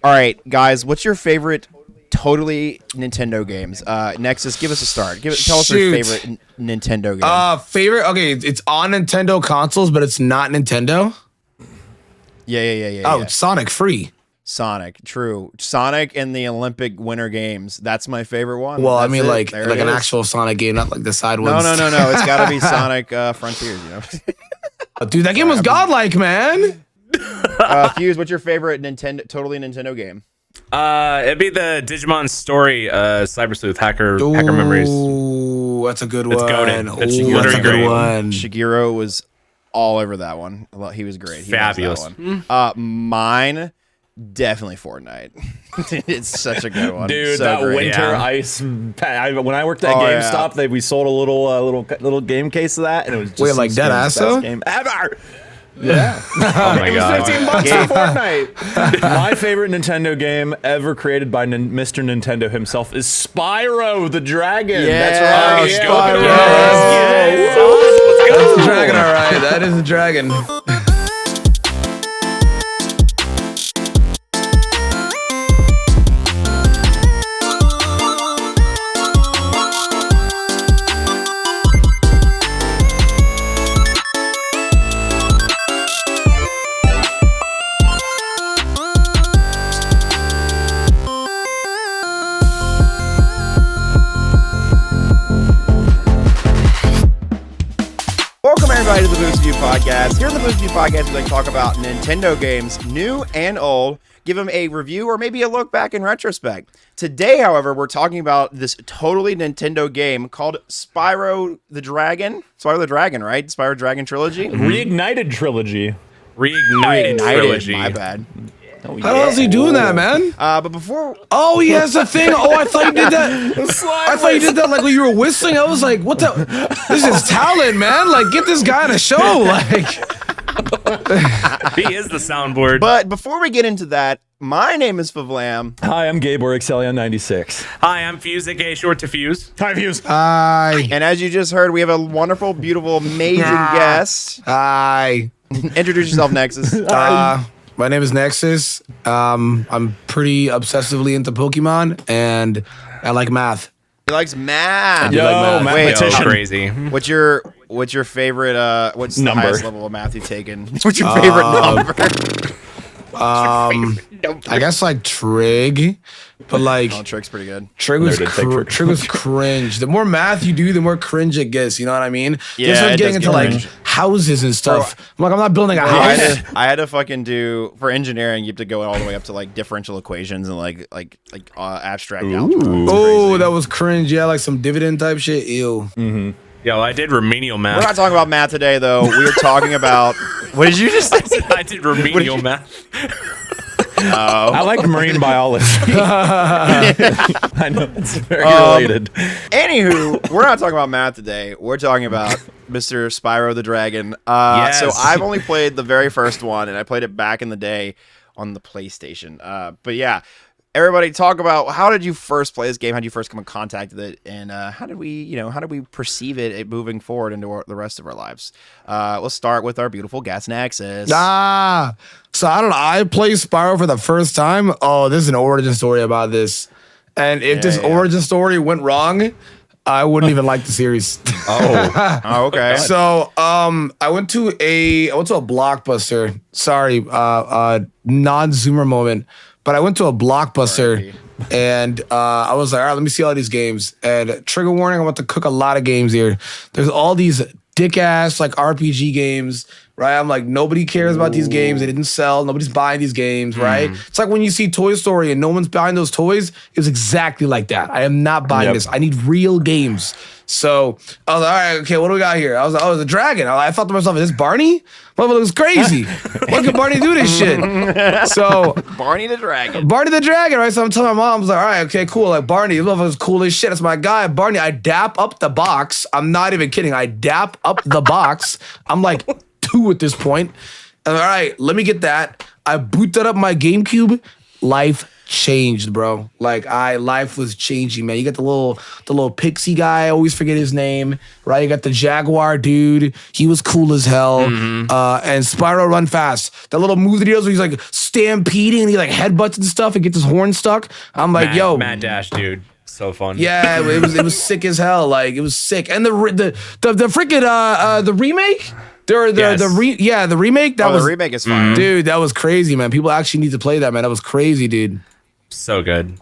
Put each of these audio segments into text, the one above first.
All right, guys, what's your favorite totally Nintendo games? Nexus, give us a start. Tell us your favorite Nintendo game. Favorite? Okay, it's on Nintendo consoles, but it's not Nintendo. Yeah. Oh, Sonic free. Sonic, true. Sonic and the Olympic Winter Games. That's my favorite one. Well, That's I mean, it. like There an it is. actual Sonic game, not like the side ones. No. It's got to be Sonic Frontiers, you know. Dude, that game was godlike, man. Fuse, what's your favorite totally Nintendo game? It'd be the Digimon Story, Cyber Sleuth Hacker Memories. Ooh, that's a good one. It's goated. It's Ooh, literally that's a good great. one. Shigeru was all over that one. He was great. He loves Fabulous. that one. Mine, definitely Fortnite. It's such a good one. Dude, So that great. winter ice. When I worked at GameStop, we sold a little game case of that, and it was just Wait, like dead ass, best though? game ever. Yeah. Oh my It was god. $15 for Fortnite. My favorite Nintendo game ever created by Mr. Nintendo himself is Spyro the Dragon. Yeah, That's right. let's Yeah. go. Yes. That's a dragon, all right. That is a dragon. Welcome everybody to the Boost View Podcast. Here on the Boost View Podcast, we like to talk about Nintendo games, new and old, give them a review or maybe a look back in retrospect. Today, however, we're talking about this totally Nintendo game called Spyro the Dragon. Spyro the Dragon, right? Spyro Dragon Trilogy? Reignited trilogy. Reignited trilogy. My bad. How the hell is he doing that, man? But before... Oh, he has a thing. Oh, I thought you did that. I thought you did that like when you were whistling. I was like, what the? This is talent, man. Like, get this guy on a show. Like, He is the soundboard. But before we get into that, my name is Favlam. Hi, I'm Gabe Excellion96. Hi, I'm Fuse, aka Short to Fuse. Hi, Fuse. hi. And as you just heard, we have a wonderful, beautiful, amazing guest. Hi. Introduce yourself, Nexus. My name is Nexus. I'm pretty obsessively into Pokemon, and I like math. He likes math. Yo, like math. mathematician. Crazy. What's your favorite what's the Number. highest level of math you've taken? What's your favorite number? I guess like Trig, but like Oh, Trick's pretty good. Trig was Never did take Trig. Trig was cringe. The more math you do, the more cringe it gets. You know what I mean? Yeah, Just like it getting does into get like cringe. houses and stuff. I'm like, I'm not building a I house. had to fucking do for engineering. You have to go all the way up to like differential equations and like abstract algebra. It's Oh, crazy. that was cringe. Yeah, like some dividend type shit. Ew. Yo, I did remedial We're math. not talking about math today, though. We are talking about what did you just say? I did remedial math. I like marine biology. I know it's very related. Anywho, we're not talking about math today. We're talking about Mr. Spyro the Dragon. Yes. So I've only played the very first one, and I played it back in the day on the PlayStation. But yeah, everybody talk about how did you first play this game? How did you first come in contact with it? And how did we perceive it moving forward into the rest of our lives? Let's start with our beautiful guest, Nexus. So I don't know. I played Spyro for the first time. Oh, there's an origin story about this. And if this origin story went wrong, I wouldn't even like the series. Oh, okay. So, I went to a Blockbuster. Sorry, non-Zoomer moment, but I went to a Blockbuster and I was like, all right, let me see all these games. And trigger warning, I'm about to cook a lot of games here. There's all these dick ass like RPG games, right? I'm like, nobody cares about these games. They didn't sell. Nobody's buying these games, right? It's like when you see Toy Story and no one's buying those toys. It was exactly like that. I am not buying this. I need real games. So I was like, all right, okay, what do we got here? I was like, oh, it's a dragon. I thought to myself, is this Barney? Motherfucker looks crazy. Why can Barney do this shit? So Barney the Dragon. Barney the Dragon, right? So I'm telling my mom, I was like, all right, okay, cool. Like Barney, this motherfucker's cool as shit. That's my guy. Barney, I dap up the box. I'm not even kidding. I dap up the box. I'm like 2 at this point. And all right, let me get that. I boot that up my GameCube. Life changed, bro. Like life was changing, man. You got the little pixie guy, I always forget his name, right? You got the Jaguar dude. He was cool as hell. And Spyro Run Fast. That little move that he does where he's like stampeding and he like headbutts and stuff and gets his horn stuck. I'm like, yo. Mad Dash, dude. So fun. Yeah, it was sick as hell. Like it was sick. And the freaking the remake? The remake The remake is fire. dude, that was crazy, man. People actually need to play that, man. That was crazy, dude. So good.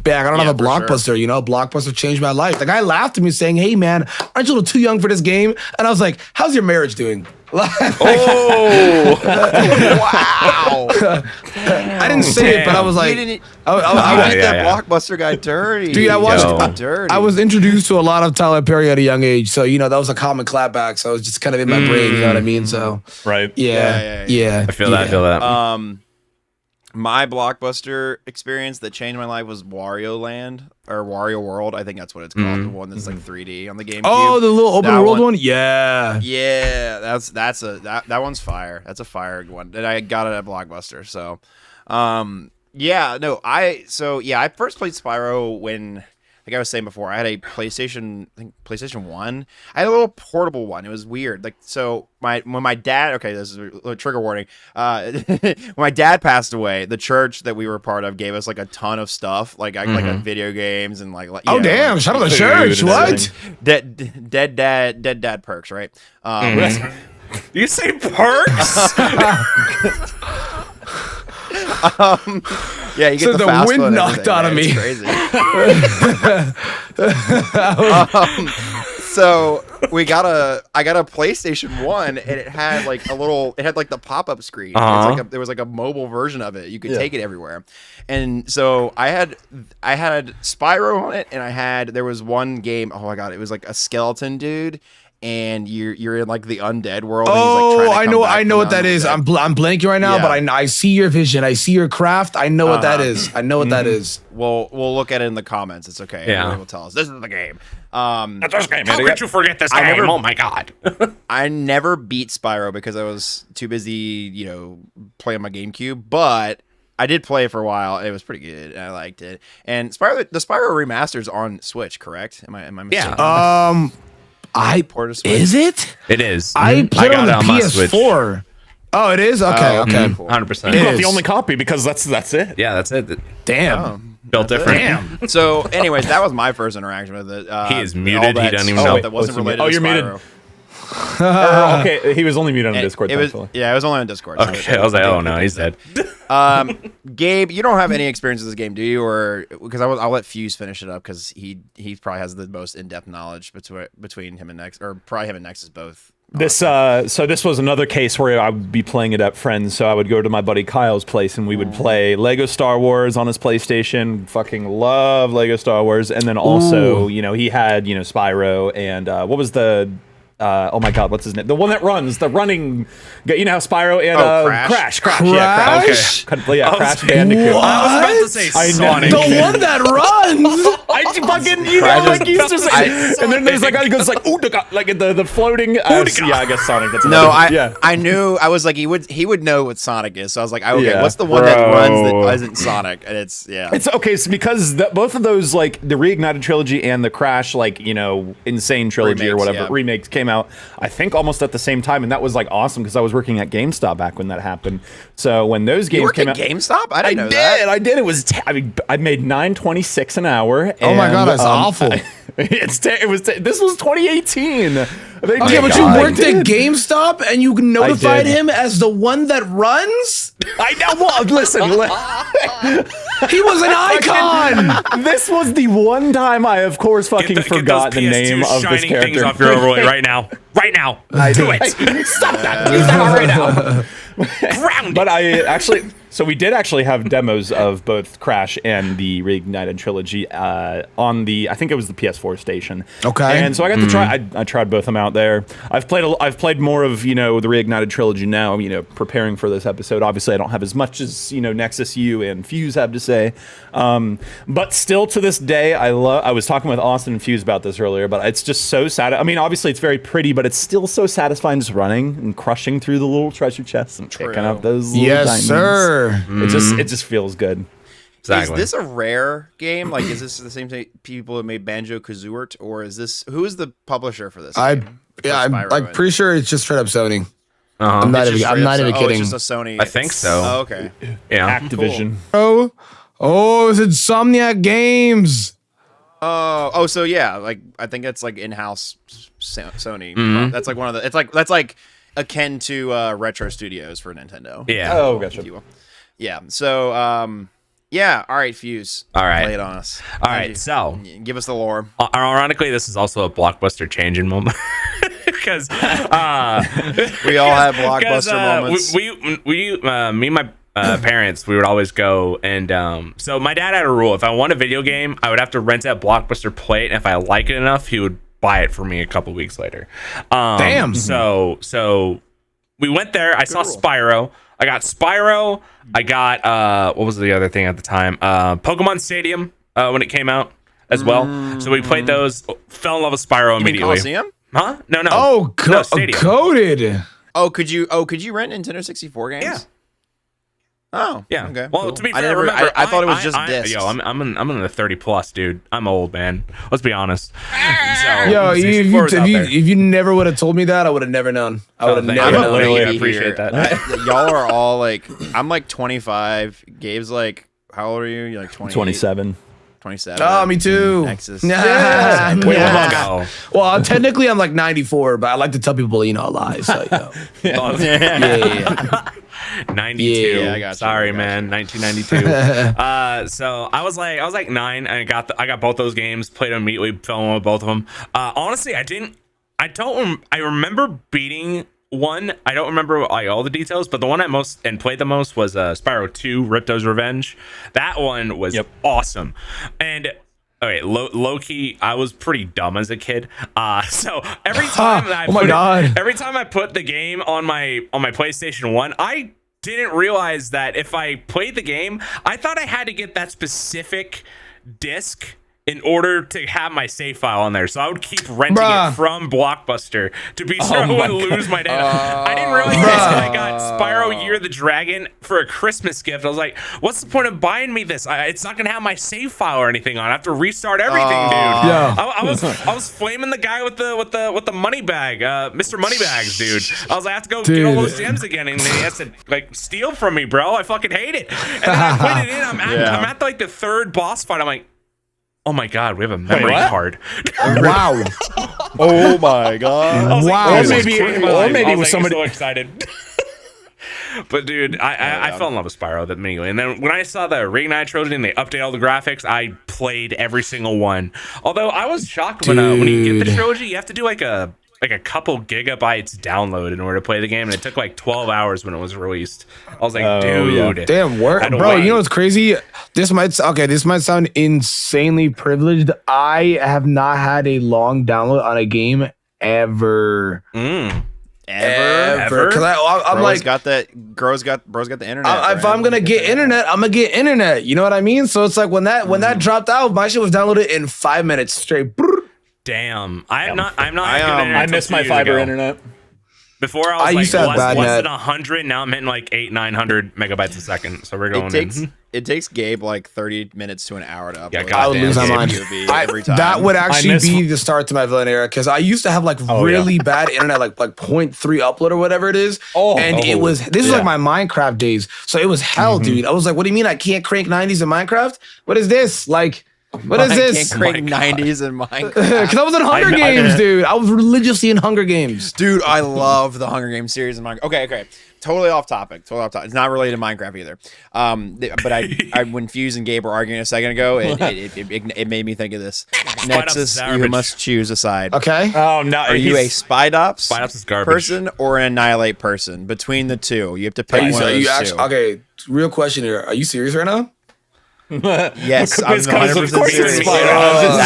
Back, I don't have a for Blockbuster, sure. you know? Blockbuster changed my life. The guy laughed at me saying, hey, man, aren't you a little too young for this game? And I was like, how's your marriage doing? Oh! Wow! I didn't say it, but I was like, You didn't. I beat yeah, that Blockbuster guy dirty. Dude, I watched. Yo. Dirty. I was introduced to a lot of Tyler Perry at a young age, so you know that was a common clapback. So it was just kind of in my brain, you know what I mean? So Right. yeah. I feel that. My Blockbuster experience that changed my life was Wario Land or Wario World. I think that's what it's called. The one that's like 3D on the GameCube. Oh, the little open That world one? Yeah. Yeah, that one's fire. That's a fire one. And I got it at Blockbuster. So, I first played Spyro when, like I was saying before, I had a PlayStation, I think PlayStation 1. I had a little portable one. It was weird. Like, so when my dad, okay, this is a trigger warning. When my dad passed away, the church that we were part of gave us like a ton of stuff, like video games and like Oh, damn. Shout out to the church. and What? dead dad perks, right? You say perks? Yeah, you get So the the fast wind food and knocked everything, out of man. me. It's crazy. So I got a PlayStation 1 and it had like the pop-up screen. There was like a mobile version of it. You could take it everywhere. And so I had Spyro on it, and there was one game, oh my god, it was like a skeleton dude. And you're in like the undead world. And he's, like, trying to I know what that is. I'm I'm blanking right now, Yeah. but I see your vision. I see your craft. I know what that is. I know what that is. We'll look at it in the comments. It's okay. Yeah. Everybody will tell us. This is the game. How could you forget this game? Oh my god. I never beat Spyro because I was too busy, playing my GameCube. But I did play it for a while. It was pretty good. And I liked it. And the Spyro remaster's on Switch, correct? Am I mistaken? Yeah. Is it? It is. I played got on the it on my Switch. PS4. Oh, it is? Okay, okay. Cool. 100%. It's not is. the only copy because that's it. Yeah, that's it. Damn. Built different. Damn. So, anyways, that was my first interaction with it. He is all muted. He that doesn't even stuff know. that wasn't Oh, related to you're muted. Spyro. Okay, he was only muted on Discord. It was, thankfully. yeah, it was only on Discord. so Okay, I was like, oh no, he's dead. Gabe, you don't have any experience with this game, do you? Or because I'll let Fuse finish it up because he probably has the most in-depth knowledge between him and Nex, or probably him and Nexus both. So this was another case where I would be playing it at friends. So I would go to my buddy Kyle's place and we would play Lego Star Wars on his PlayStation. Fucking love Lego Star Wars. And then also, he had, Spyro and what was the oh my god, what's his name? The one that runs, the running, you know how Spyro and Crash? Crash. Yeah, Crash. Okay. Yeah, Crash Bandicoot. What? I was about to say I know. Sonic. The one that runs. I fucking, Crash he used to say, and then there's like, he goes like, ooh, like the floating, yeah, I guess Sonic. That's No, yeah. I knew. I was like, he would know what Sonic is. So I was like, okay, Yeah. what's the one that runs that isn't Sonic? And it's It's okay, it's because both of those, like the Reignited trilogy and the Crash, like Insane trilogy or Remakes, whatever yeah. remakes came out, I think almost at the same time, and that was like awesome because I was working at GameStop back when that happened. So when those games you worked came at out, GameStop? I didn't know did. that. I did. It was. I made $9.26 an hour. Oh my God, and, that's awful. This was 2018. Okay, but you worked at GameStop and you notified did. him as the one that runs? I know. Well, listen. He was an icon. This was the one time I, of course, fucking forgot the name of this things character. off your overlay right now. Right now. Do it. Stop that. Use that right now. Ground. But I actually, so we did actually have demos of both Crash and the Reignited trilogy on the, I think it was the PS4 station. Okay. And so I got to try. I tried both of them out there. I've played more of the Reignited trilogy now. Preparing for this episode. Obviously, I don't have as much as Nexus U and Fuse have to say. But still, to this day, I was talking with Austin and Fuse about this earlier. But it's just so sad. I mean, obviously, it's very pretty, but it's still so satisfying just running and crushing through the little treasure chests and picking up those little diamonds. Yes, sir. It just feels good. Exactly. Is this a rare game? Like, is this the same people that made Banjo-Kazooie, or is this who is the publisher for this? I'm like pretty sure it's just straight up Sony. I'm not even kidding. It's just a Sony. I think so. Oh, okay. Yeah. Activision. Oh, it's Insomniac Games. So yeah, like I think it's like in-house Sony. That's like one of the. That's like akin to Retro Studios for Nintendo. Yeah. Oh, gotcha. Yeah. So yeah. All right, Fuse. All right. Lay it on us. All right. So, give us the lore. ironically, this is also a blockbuster changing moment. Because we all have blockbuster moments. Me and my parents, we would always go, and so my dad had a rule: if I want a video game, I would have to rent it at Blockbuster, play it, and if I like it enough, he would buy it for me a couple weeks later. Damn. So we went there. I saw Spyro. I got Spyro. I got what was the other thing at the time? Pokemon Stadium when it came out as well. So we played those. Fell in love with Spyro immediately. Coliseum? Huh? No. Oh, no, Stadium. Coded. Could you rent Nintendo 64 games? Yeah. Oh, yeah. Okay. Well, cool. to be fair, remember, I thought it was just discs. Yo, I'm in the 30 plus, dude. I'm old, man. Let's be honest. Yo, if you never would have told me that, I would have never known. I would have never known. Literally, I appreciate that. Y'all are all like, I'm like 25. Gabe's like, how old are you? You're like 27. 27. Oh, me too. Nexus. Yeah. Wow. Well, technically, I'm like 94, but I like to tell people, a lie. So, yeah. 92. Yeah, I got you. Sorry, man. 1992. So I was like 9, and I got both those games. Played them immediately. Fell in love with both of them. Honestly, I remember beating one. I don't remember like all the details, but the one I played the most was Spyro 2: Ripto's Revenge. That one was awesome. And okay, low key, I was pretty dumb as a kid. So every time every time I put the game on my PlayStation 1, I didn't realize that if I played the game, I thought I had to get that specific disc in order to have my save file on there. So I would keep renting it from Blockbuster to be sure I wouldn't lose my data. I didn't realize this when I got Spyro Year of the Dragon for a Christmas gift. I was like, what's the point of buying me this? It's not going to have my save file or anything on. I have to restart everything, dude. Yeah. I was flaming the guy with the money bag, Mr. Moneybags, dude. I was like, I have to go get all those gems again, and then he has to like steal from me, bro. I fucking hate it. And then I put it in. I'm at like the third boss fight. I'm like, oh my god, we have a memory card. Wow. Oh my god. Wow. Or maybe it was somebody so excited. But dude, I fell in love with Spyro immediately. And then when I saw the Reignited trilogy and they update all the graphics, I played every single one. Although I was shocked when you get the trilogy, you have to do like a couple gigabytes download in order to play the game, and it took like 12 hours when it was released. I was like, dude, damn work, bro. You know what's crazy? This might sound insanely privileged. I have not had a long download on a game ever. Ever? Because I'm like, bro's got the internet. If I'm gonna get internet, I'm gonna get internet. You know what I mean? So it's like when that dropped out, my shit was downloaded in 5 minutes straight. Damn, I miss my fiber internet. Before I was used to have less bad net. than 100. Now I'm hitting like 800-900 megabytes a second. So we're going. It takes Gabe like 30 minutes to an hour to upload. Yeah, I would lose my mind. Every time. That would actually be the start to my villain era, because I used to have like really bad internet, like 0.3 upload or whatever it is. This was like my Minecraft days. So it was hell, dude. I was like, what do you mean I can't crank 90s in Minecraft? What is this? Like, what is this? I can't crank 90s in Minecraft. Because I was in Hunger Games, dude. I was religiously in Hunger Games. Dude, I love the Hunger Games series in Minecraft. Okay. Totally off topic. It's not related to Minecraft either. But I when Fuse and Gabe were arguing a second ago, it made me think of this. Nexus, you must choose a side. Okay. Oh no. Are you a Spydops is garbage. person or an Annihilate person? Between the two, you have to pick one of those two. Okay, real question here. Are you serious right now? Yes, I'm Because of 100% course serious. it's Spyro.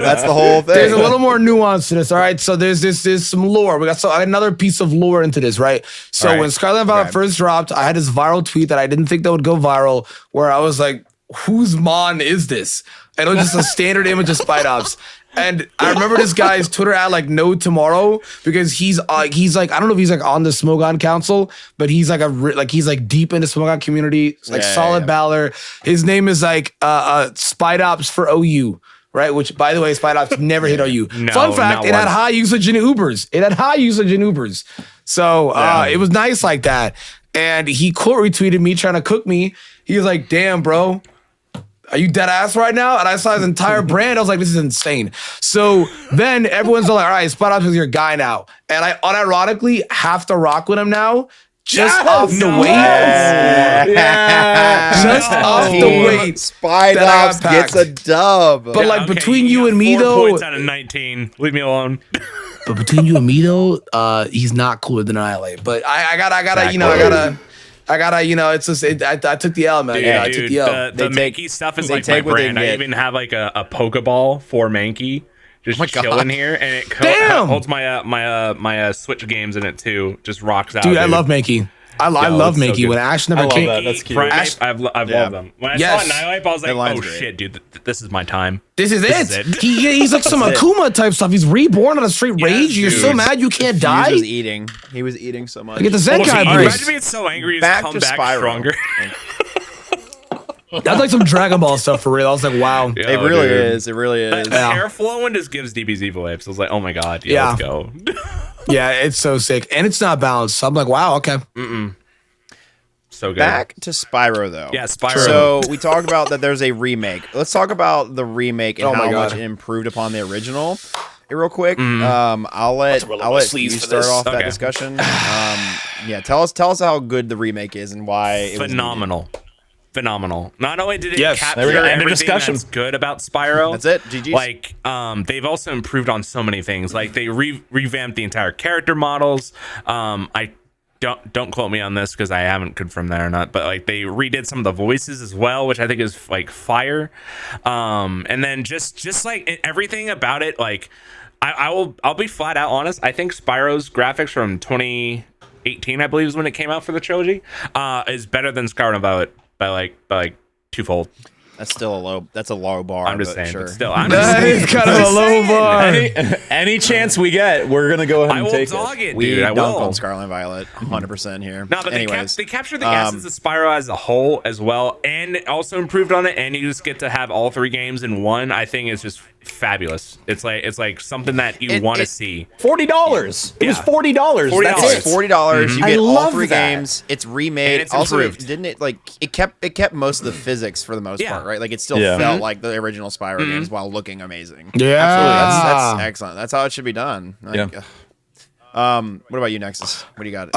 That's the whole thing. There's a little more nuance to this, all right? So there's some lore. We got another piece of lore into this, right? So when Scarlet and Violet first dropped, I had this viral tweet that I didn't think that would go viral, where I was like, whose Mon is this? And it was just a standard image of Spydops. And I remember this guy's Twitter at like no tomorrow because he's like I don't know if he's like on the Smogon Council, but he's like he's like deep into Smogon community. It's like solid baller. His name is like Spydops for OU. Right, which by the way, Spydops never hit OU. No, Fun fact: it had high usage in Ubers. So it was nice like that. And he quote retweeted me trying to cook me. He was like, "Damn, bro. Are you dead ass right now?" And I saw his entire brand. I was like, this is insane. So then everyone's like, all right, Spydops is your guy now. And I unironically have to rock with him now. Just off the weight. Just off the weight. Spydops gets a dub. But like between you and me though. 4 points out of 19. Leave me alone. But between you and me though, he's not cooler than Annihilate. But I gotta, it's just, I took the L, man. Dude, I took the L. The Mankey stuff is like my brand. I even have like a Pokeball for Mankey just chilling here, and it holds my Switch games in it too. Just rocks out. Dude, I love Mankey. I love Mankey. So when Ash never came. That's cute. I've loved them. When I saw Annihilate, I was like, oh shit, dude, this is my time. This is it. He's like some Akuma type stuff. He's reborn on a straight rage. You're so mad you can't die. He was eating so much. Look at the Zenkai brace. Imagine being so angry he's come back stronger. That's like some Dragon Ball stuff for real. I was like, wow. It really is. The hair flowing just gives DBZ vibes. I was like, oh my god, let's go. Yeah, it's so sick. And it's not balanced. So I'm like, wow, okay. So good. Back to Spyro though. Yeah, Spyro. So we talked about that there's a remake. Let's talk about the remake and how much it improved upon the original. Real quick. I'll let you start off that discussion. Tell us how good the remake is and why it was phenomenal. Not only did it capture everything that's good about Spyro, that's it. GG's. Like, they've also improved on so many things. Like they revamped the entire character models. I don't quote me on this because I haven't confirmed that or not, but like they redid some of the voices as well, which I think is like fire. And then just like everything about it, like I'll be flat out honest. I think Spyro's graphics from 2018, I believe, is when it came out for the trilogy, is better than Scarlet and Violet by like twofold. That's still a low bar. I'm just saying. Sure. But still, that is kind of a low bar. Any chance we get, we're gonna go ahead and take it. I will dog it, we dude. I dunk will on Scarlet and Violet 100% here. No, but anyways, they captured the essence of Spyro as a whole as well, and it also improved on it. And you just get to have all 3 games in one. I think it's just fabulous. It's like something that you want to see. $40. It was $40. That's it. $40. You get all 3 that. games. It's remade. And it's also, improved. didn't it like it kept most of the physics for the most part, right? Like it still felt like the original Spyro games while looking amazing. Yeah, absolutely. That's excellent. That's how it should be done. Like, what about you, Nexus? What do you got?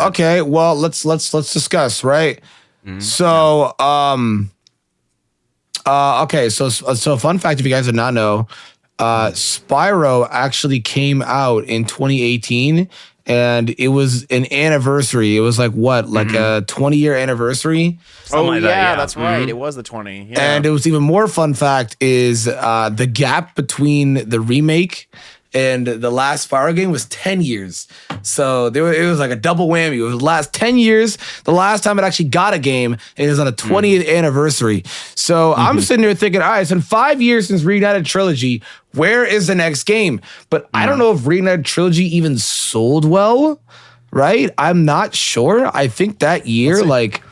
Okay, well let's discuss, right? So okay, so fun fact, if you guys did not know, Spyro actually came out in 2018, and it was an anniversary. It was like what, like a 20-year anniversary. That's right. It was the 20. Yeah. And it was even more fun fact is the gap between the remake and the last Spyro game was 10 years. So it was like a double whammy. It was the last 10 years. The last time it actually got a game, it was on a 20th anniversary. So I'm sitting there thinking, all right, it's been 5 years since Reignited Trilogy. Where is the next game? But I don't know if Reignited Trilogy even sold well, right? I'm not sure. I think that year, like,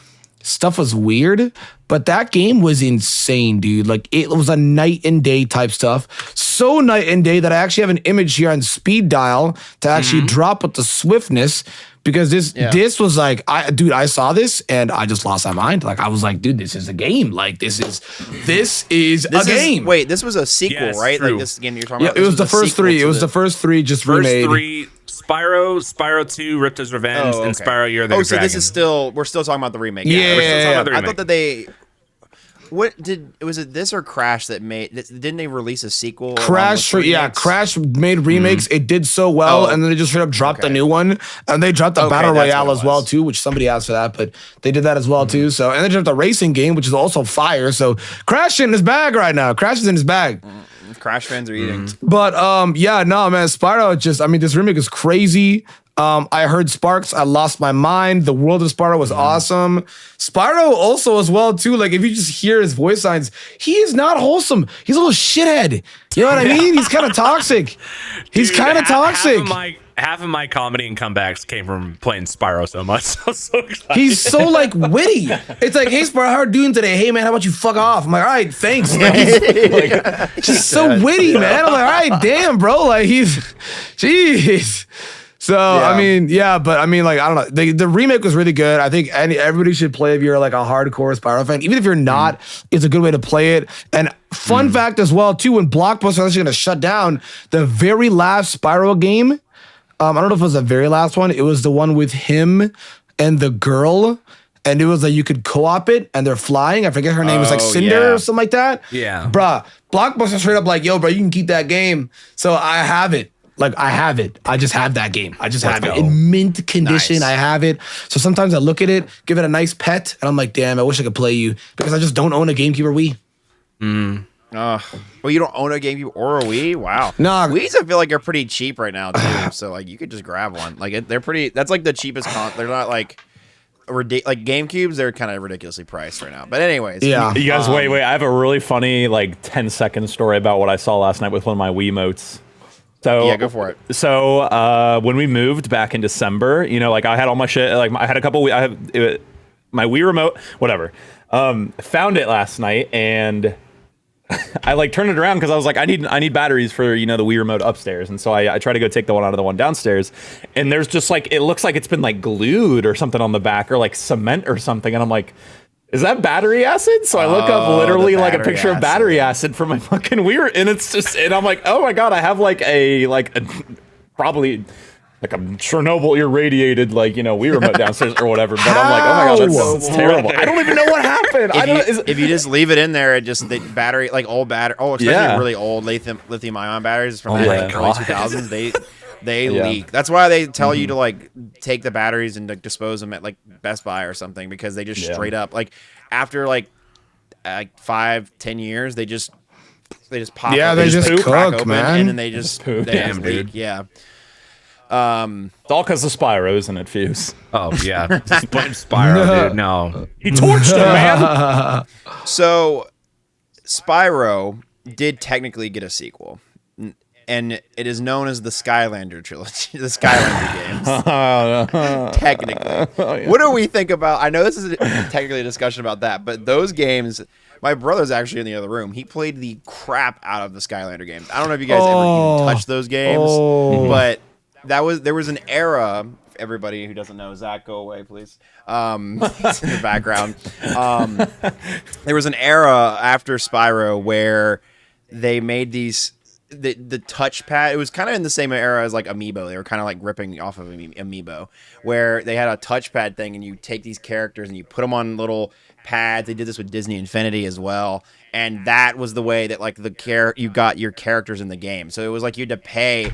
stuff was weird, but that game was insane, dude. Like, it was a night and day type stuff. So night and day that I actually have an image here on speed dial to actually drop with the swiftness, because this was like, I saw this and I just lost my mind. Like, I was like, dude, this is a game. Like, this is a game. Wait, this was a sequel, right? True. Like this game you're talking about. Yeah, it was the first 3. It was the first 3 just remade. First 3, Spyro 2, Ripto's Revenge, and Spyro Year of the Dragon. So this is we're still talking about the remake. Yeah, we're still talking about the remake. I thought that was it this or Crash that didn't they release a sequel? Crash made remakes. It did so well, and then they just straight up dropped a new one, and they dropped the Battle Royale as well too, which somebody asked for that, but they did that as well too. So, and they dropped the racing game, which is also fire. So Crash in his bag right now. Crash is in his bag. Crash fans are eating. But man, Spyro this remake is crazy. I heard Sparks. I lost my mind. The world of Spyro was awesome. Spyro also as well too. Like if you just hear his voice lines, he is not wholesome. He's a little shithead. You know what I mean? He's kind of toxic. He's kind of toxic. Half of my comedy and comebacks came from playing Spyro so much. I'm so excited. He's so like witty. It's like, hey Spyro, how are you doing today? Hey man, how about you fuck off? I'm like, all right, thanks. Like, he's so witty, man. I'm like, all right, damn, bro. Like he's, jeez. So I mean, but I mean, like I don't know. The remake was really good. I think everybody should play if you're like a hardcore Spyro fan. Even if you're not, it's a good way to play it. And fun fact as well too, when Blockbuster was actually going to shut down, the very last Spyro game. I don't know if it was the very last one. It was the one with him and the girl. And it was like you could co-op it and they're flying. I forget her name was like Cinder or something like that. Yeah. Bruh, Blockbuster straight up like, yo, bro, you can keep that game. So I have it. Like I have it. I just have that game. I just have it in mint condition. Nice. I have it. So sometimes I look at it, give it a nice pet, and I'm like, damn, I wish I could play you because I just don't own a GameCube or Wii. Well, you don't own a GameCube or a Wii? Wow. Nah. Wii's, I feel like, are pretty cheap right now, too. So, like, you could just grab one. Like, they're pretty... That's, like, the cheapest... They're not, like... Like, GameCubes, they're kind of ridiculously priced right now. But anyways. Yeah. You guys, wait. I have a really funny, like, 10-second story about what I saw last night with one of my Wiimotes. So, Yeah, go for it. So, when we moved back in December, you know, like, I had all my shit. Like, I had a couple... I have my Wii remote, whatever. Found it last night, and... I like turned it around because I was like, I need batteries for, you know, the Wii remote upstairs. And so I try to go take the one out of the one downstairs. And there's just like, it looks like it's been like glued or something on the back or like cement or something. And I'm like, is that battery acid? So I look up literally like a picture of battery acid for my fucking Wii. And it's just, and I'm like, oh my God, I have like a probably like a Chernobyl irradiated, like, you know, Wii remote downstairs or whatever. But I'm like, oh my God, that's terrible. I don't even know what happened. If you just leave it in there, it just the battery, like old battery, especially really old lithium ion batteries from the early 2000s, they leak. That's why they tell you to like take the batteries and like, dispose them at like Best Buy or something, because they just straight up like after like 5-10 years they just pop. Yeah, up, they just crack cook, open, man. and then they just leak. Yeah. It's all because of Spyro, isn't it, Fuse? Oh yeah, just blame Spyro, dude. No, He torched him, man. So, Spyro did technically get a sequel, and it is known as the Skylander trilogy, the Skylander games. Technically, what do we think about? I know this is technically a discussion about that, but those games. My brother's actually in the other room. He played the crap out of the Skylander games. I don't know if you guys ever even touched those games, but there was an era. Everybody who doesn't know, Zach, go away, please. It's in the background. There was an era after Spyro where they made these the touchpad. It was kind of in the same era as like Amiibo. They were kind of like ripping off of Amiibo, where they had a touchpad thing, and you take these characters and you put them on little pads. They did this with Disney Infinity as well, and that was the way that like you got your characters in the game. So it was like you had to pay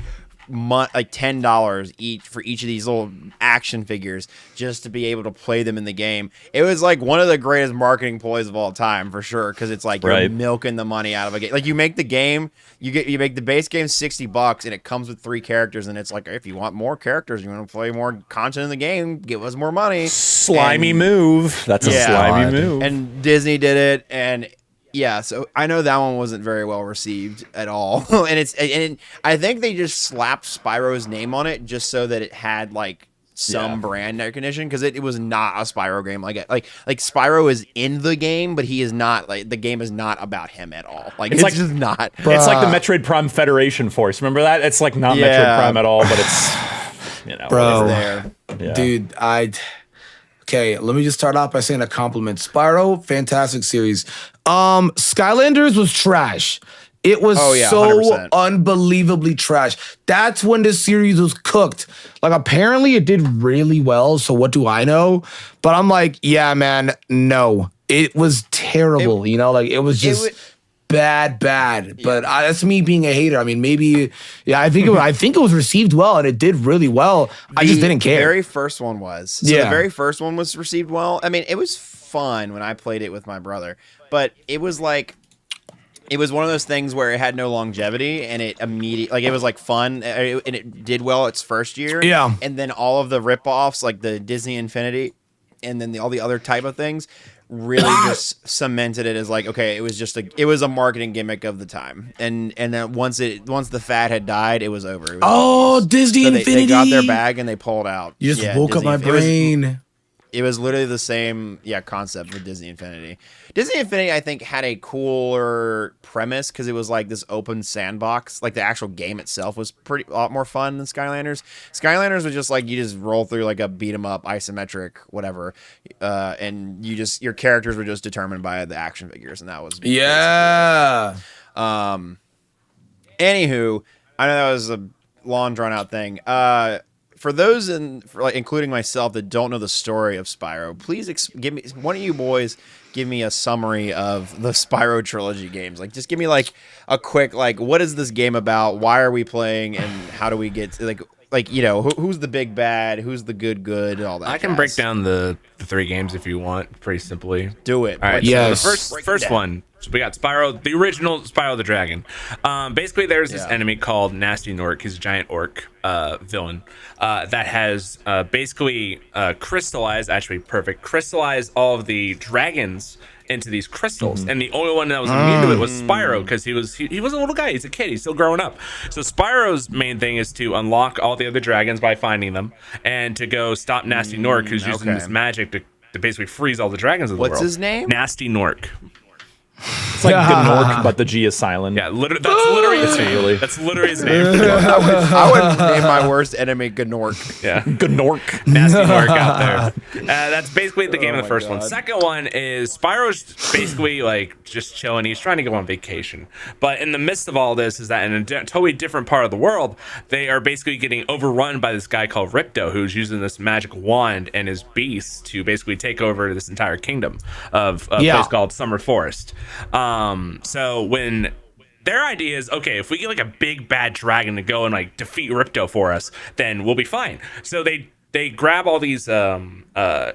like $10 each for each of these little action figures just to be able to play them in the game. It was like one of the greatest marketing ploys of all time for sure, because it's like you're milking the money out of a game. Like you make the game, you make the base game $60 and it comes with 3 characters, and it's like, if you want more characters, you want to play more content in the game, give us more money. Slimy move. That's a slimy move. And Disney did it, and yeah, so I know that one wasn't very well received at all, and I think they just slapped Spyro's name on it just so that it had like some brand recognition, because it was not a Spyro game. Like Spyro is in the game, but he is not, like, the game is not about him at all. Like it's like, just not. It's like the Metroid Prime Federation Force. Remember that? It's like not Metroid Prime at all, but it's, you know, bro, there. Yeah. Dude, okay, let me just start off by saying a compliment. Spyro, fantastic series. Skylanders was trash. It was so 100%. unbelievably trash. That's when this series was cooked. Like, apparently it did really well, so what do I know? But I'm like, yeah, man, no. It was terrible, you know? Like, it was just bad. But that's me being a hater. I mean, maybe, I think it was received well, and it did really well. I just didn't care. The very first one was. So the very first one was received well. I mean, it was fun when I played it with my brother, but it was like, it was one of those things where it had no longevity, and it it was like fun, and it did well its first year. Yeah. And then all of the ripoffs, like the Disney Infinity, and then all the other type of things, really just cemented it as like, okay, it was a marketing gimmick of the time, and then once the fad had died, it was over. It was Disney Infinity. They got their bag and they pulled out. You just woke up my brain. It was literally the same, concept with Disney Infinity. Disney Infinity, I think, had a cooler premise because it was like this open sandbox. Like the actual game itself was a lot more fun than Skylanders. Skylanders was just like you just roll through like a beat 'em up, isometric, whatever, and your characters were just determined by the action figures, and that was Anywho, I know that was a long drawn out thing. For those including myself that don't know the story of Spyro, please give me one of you boys. Give me a summary of the Spyro trilogy games. Like, just give me like a quick what is this game about? Why are we playing? And how do we get who's the big bad? Who's the good? All that. I can break down the 3 games if you want, pretty simply. Do it. All right. Yes. So the first one. So we got Spyro, the original Spyro the Dragon. Basically, there's this enemy called Nasty Nork. He's a giant orc villain that has basically crystallized all of the dragons into these crystals, and the only one that was immune to it was Spyro, because he was a little guy. He's a kid. He's still growing up. So Spyro's main thing is to unlock all the other dragons by finding them, and to go stop Nasty Nork, who's using this magic to basically freeze all the dragons of the world. What's his name? Nasty Nork. It's like Gnork, but the G is silent. Yeah, that's literally his name. I would name my worst enemy Gnork. Yeah, Gnork. Nasty Nork out there. That's basically the game of the first one. Second one is Spyro's basically like just chilling. He's trying to go on vacation, but in the midst of all this is that in a totally different part of the world, they are basically getting overrun by this guy called Ripto, who's using this magic wand and his beasts to basically take over this entire kingdom of a place called Summer Forest. So when their idea is, okay, if we get like a big bad dragon to go and like defeat Ripto for us, then we'll be fine. So they grab all these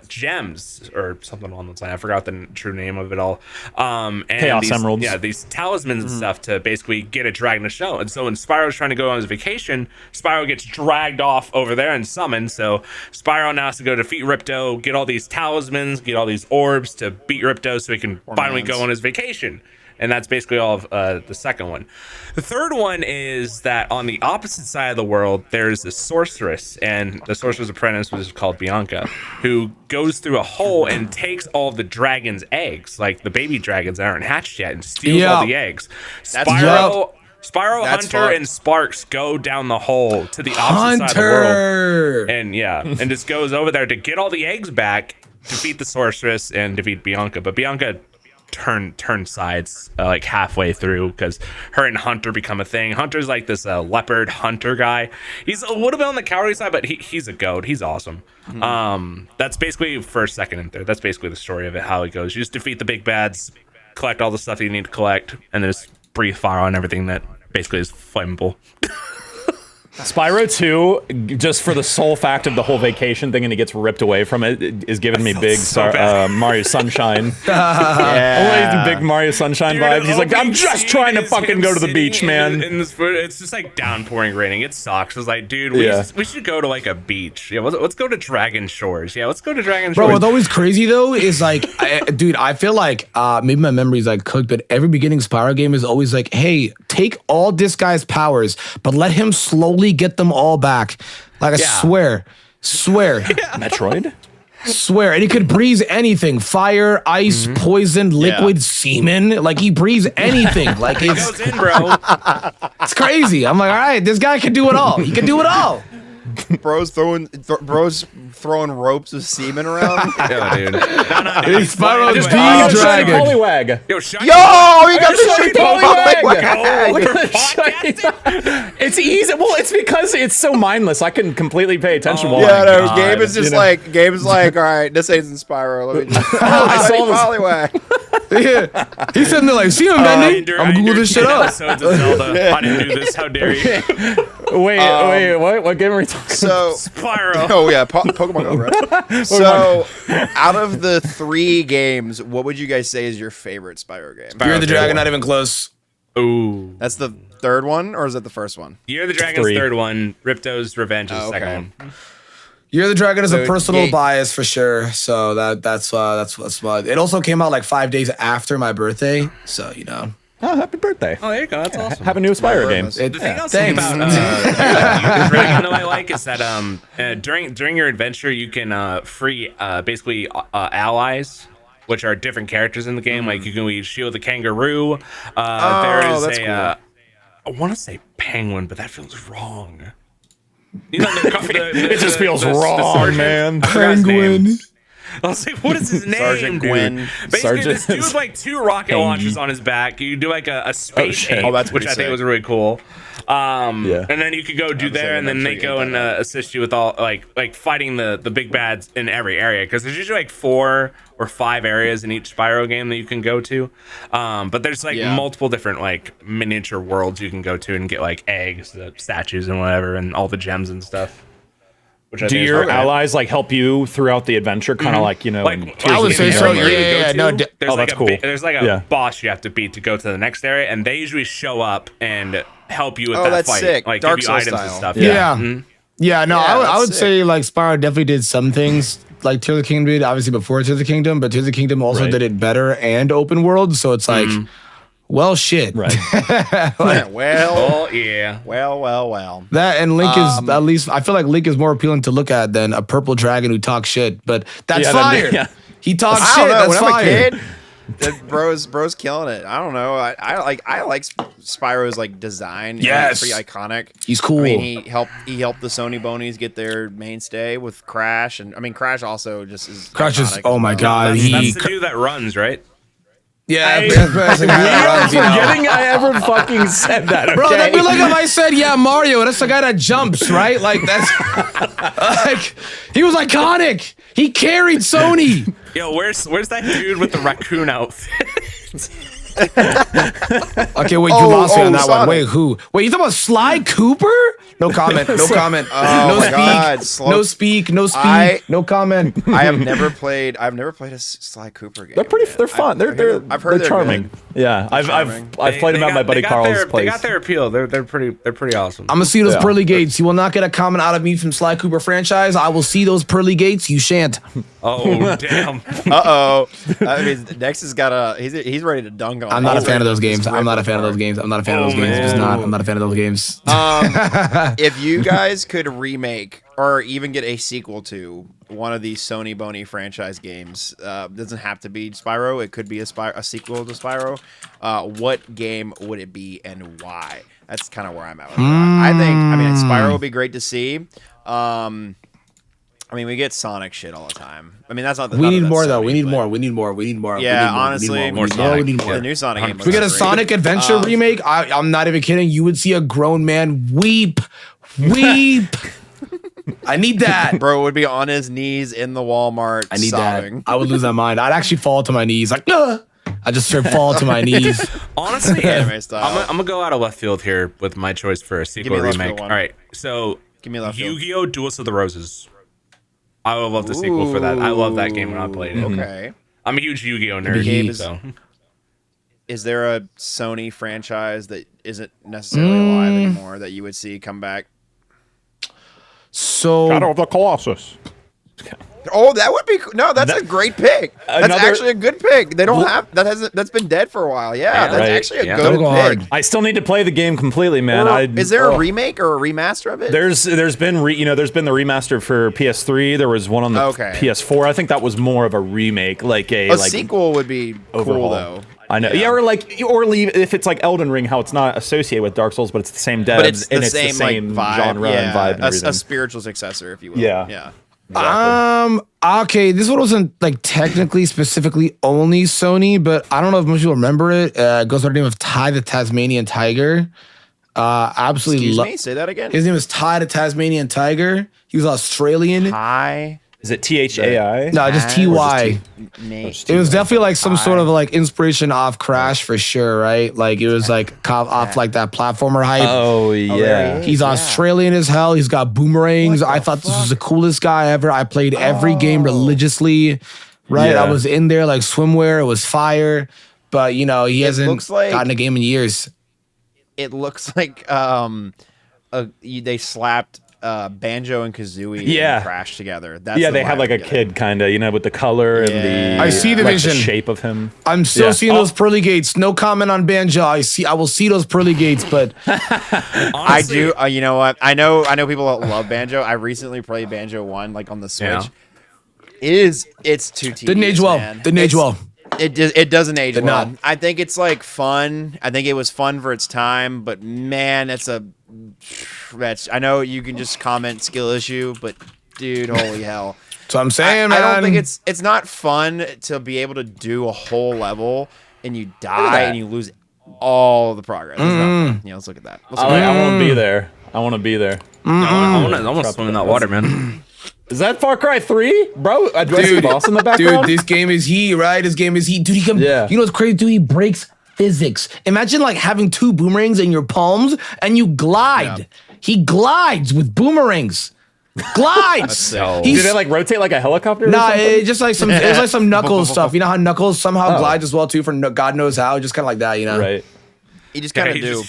gems or something along those lines. I forgot the true name of it all. And Chaos Emeralds. Yeah, these talismans and stuff to basically get a dragon to show. And so when Spyro's trying to go on his vacation, Spyro gets dragged off over there and summoned. So Spyro now has to go defeat Ripto, get all these talismans, get all these orbs to beat Ripto so he can finally go on his vacation. And that's basically all of the second one. The third one is that on the opposite side of the world, there's a sorceress, and the sorcerer's apprentice was called Bianca, who goes through a hole and takes all the dragon's eggs, like the baby dragons that aren't hatched yet, and steals all the eggs. Spyro, Hunter, and Sparks go down the hole to the opposite side of the world. And just goes over there to get all the eggs back, defeat the sorceress, and defeat Bianca. But Bianca turn sides like halfway through because her and Hunter become a thing. Hunter's like this leopard hunter guy. He's a little bit on the cowardly side, but he's a goat. He's awesome. That's basically first, second, and third. That's basically the story of it, how it goes. You just defeat the big bads, collect all the stuff that you need to collect, and then just breathe fire on everything that basically is flammable. Spyro 2, just for the sole fact of the whole vacation thing and he gets ripped away from it, is giving me big Mario Sunshine. Big Mario Sunshine vibes. He's like, I'm just trying to fucking go to the beach, man. It's just like downpouring, raining. It sucks. It's like, dude, we should go to like a beach. Yeah, let's go to Dragon Shores. Yeah, let's go to Dragon Shores. Bro, what's always crazy though is like, dude, I feel like maybe my memory's like cooked, but every beginning Spyro game is always like, hey, take all this guy's powers, but let him slowly get them all back. Like I swear. Metroid? Swear. And he could breathe anything. Fire, ice, poison, liquid, semen. Like he breathes anything. Like it goes in, bro. It's crazy. I'm like, all right, this guy can do it all. He can do it all. Bro's throwing ropes of semen around. Yeah, dude. No. It's Spyro's Dragon. Poliwag. Yo, you got the shiny Poliwag. It's easy. Well, it's because it's so mindless. I can completely pay attention. Gabe is just Gabe's like, all right, this ain't Spyro. Let me I saw this. Poliwag. He's sitting there like, see him, Bendy? I'm gonna Google this shit up. Episodes of Zelda. I didn't do this. How dare you? Wait, what game are we talking about? So Spyro. Oh yeah, Pokemon Go, right? So out of the 3 games, what would you guys say is your favorite Spyro game? Fear the Dragon, not even close. Ooh. That's the third one, or is it the first one? Year of the Dragon's 3. third one. Ripto's Revenge is the second one. Year of the Dragon is a So, personal yeah. bias for sure. So that's why it also came out like 5 days after my birthday. So Oh, happy birthday. Oh, there you go. That's awesome. Have a new Spyro game. It- The thing else Thanks. about Year of the Dragon that I like is that during your adventure you can free basically allies, which are different characters in the game. Like you can shield the kangaroo. There is that's a cool. I want to say penguin, but that feels wrong. You know, It just feels wrong, sergeant. man. I forgot his name. I was like, what is his name, Sergeant dude? Gwyn. Basically, Sergeant- this dude with like 2 rocket Pengy. launchers on his back. You do like a space shit. ape, Oh, that's which pretty I think sick. was really cool. Yeah. And then you could go do there, saying, and then I'm they sure go you and ate that assist you with all like fighting the big bads in every area, because there's usually like 4 or 5 areas in each Spyro game that you can go to. But there's like Yeah. multiple different like miniature worlds you can go to and get like eggs, the statues, and whatever, and all the gems and stuff. Which I Do think is your really cool. allies like help you throughout the adventure? Kind of like in Like, Tears I of would the say Kingdom, so, or- area you yeah, go no, to, d- there's Oh, like that's a cool. there's like a Yeah. boss you have to beat to go to the next area, and they usually show up and help you with Oh, that that's fight, sick. like Dark give you Souls items and style. stuff. Yeah. Mhm. Yeah, no, Yeah, I that's would sick. say like Spyro definitely did some things like Tears of the Kingdom did, obviously before Tears of the Kingdom, but Tears of the Kingdom also Right. did it better and open world. So it's like, well, shit. Right. Yeah, well, Oh yeah. well. That and Link is at least I feel like Link is more appealing to look at than a purple dragon who talks shit. But that's Yeah, fire. yeah. He talks I shit. don't know. That's When I'm fire. a kid, bro's killing it. I don't know. I like Spyro's like design. Yes. It's pretty iconic. He's cool. I mean, he helped the Sony Bonies get their mainstay with Crash, and I mean Crash also just is Crash is iconic oh as my well. god. That's, He that's the dude that runs, right? yeah, Hey, that's the guy that runs, you know. Forgetting I ever fucking said that. Bro, okay? that'd be like if I said, yeah, Mario, that's the guy that jumps, right? Like that's like he was iconic. He carried Sony. Yo, where's that dude with the raccoon outfit? Okay, wait, you lost me on that one. Sonic. Wait, who? Wait, you talking about Sly Cooper? No comment. No comment. Oh no my speak. God, No speak. No speak. I- no comment. I've never played a Sly Cooper game. They're pretty. yet. They're fun. I've heard they're charming. good. Yeah, I've charming. played them at my buddy Carl's They place. got their appeal. They're pretty awesome. I'm gonna see those Yeah. pearly gates. You will not get a comment out of me from Sly Cooper franchise. I will see those pearly gates. You shan't. Oh damn. Uh-oh. I mean, Dex has got he's ready to dunk on. I'm not a fan of those Just games. rip I'm not a it fan of apart. those games. I'm not a fan of those Oh, games. Just man. not. I'm not a fan of those games. If you guys could remake or even get a sequel to one of these Sony Bony franchise games, doesn't have to be Spyro. It could be a sequel to Spyro. What game would it be and why? That's kind of where I'm at. With that. I mean, Spyro would be great to see. I mean, we get Sonic shit all the time. I mean, that's not the. We none of need that's more though. Sony, We need but- more. We need more. We need more. Yeah, we need more. honestly, we need more. Sonic. We need more. The new Sonic game. We get a looks great. Sonic Adventure remake. I'm not even kidding. You would see a grown man weep. I need that. Bro would be on his knees in the Walmart. I need sobbing. that. I would lose my mind. I'd actually fall to my knees like, I just straight fall to my knees. Honestly, Anime style. I'm gonna go out of left field here with my choice for a sequel me a left remake. field All one. right, so Give me a left field. Yu-Gi-Oh! Duels of the Roses. I would love the sequel for that. I love that game when I played it. Okay. I'm a huge Yu-Gi-Oh! nerd. game is- So Is there a Sony franchise that isn't necessarily alive anymore that you would see come back? So Shadow of the Colossus. Oh, that would be no. That's a great pick. That's Another- actually a good pick. They don't have that hasn't that's been dead for a while. Yeah, Yeah, that's right. actually a Yeah. good Don't go pick. hard. I still need to play the game completely, man. Or is there a remake or a remaster of it? There's been there's been the remaster for PS3. There was one on the Okay. PS4. I think that was more of a remake, like a a like sequel would be overhaul. cool though. I know. Yeah, or leave if it's like Elden Ring, how it's not associated with Dark Souls, but it's the same devs But it's the and it's same, the same like, vibe. genre yeah, and vibe and everything. a spiritual successor, if you will. Yeah. Yeah. Okay, this one wasn't like technically specifically only Sony, but I don't know if most people remember it. It goes by the name of Ty the Tasmanian Tiger. Absolutely Excuse me. Say that again. His name was Ty the Tasmanian Tiger. He was Australian. Hi. Is it THAI? No, just TY. It was definitely like some sort of like inspiration off Crash for sure, right? Like it was like off like that platformer hype. Oh yeah. He's Australian as hell. He's got boomerangs. I thought this was the coolest guy ever. I played every game religiously, right? Yeah. I was in there like swimwear. It was fire. But, he hasn't looks like- gotten a game in years. it looks like they slapped Banjo and Kazooie and Crash together. That's they had like a kid kind of, with the color and the I see the vision. The shape of him. I'm still seeing those pearly gates. No comment on Banjo. I will see those pearly gates, but Honestly, I do. You know what? I know people that love Banjo. I recently played Banjo 1 like on the Switch. Yeah. It's too tedious. didn't age well. Man. Didn't age well. It doesn't age Did well. not. I think it's like fun. I think it was fun for its time, but man, I know you can just comment skill issue, but dude, holy hell. So I'm saying, I man. don't think it's not fun to be able to do a whole level and you die and you lose all the progress. Let's look at that. I want to be there. I want to be there. I want to swim in that water, man. Is that Far Cry 3? Bro, do I see a boss in the background? Dude, this game is heat, right? This game is heat. Dude, you know what's crazy? Dude, he breaks physics. Imagine like having 2 boomerangs in your palms and you glide. Yeah. He glides with boomerangs. Glides. Do they like rotate like a helicopter? Nah, it's just like some. It was like some Knuckles stuff. You know how Knuckles somehow glides as well too for God knows how. Just kind of like that, Right. You just kind of do.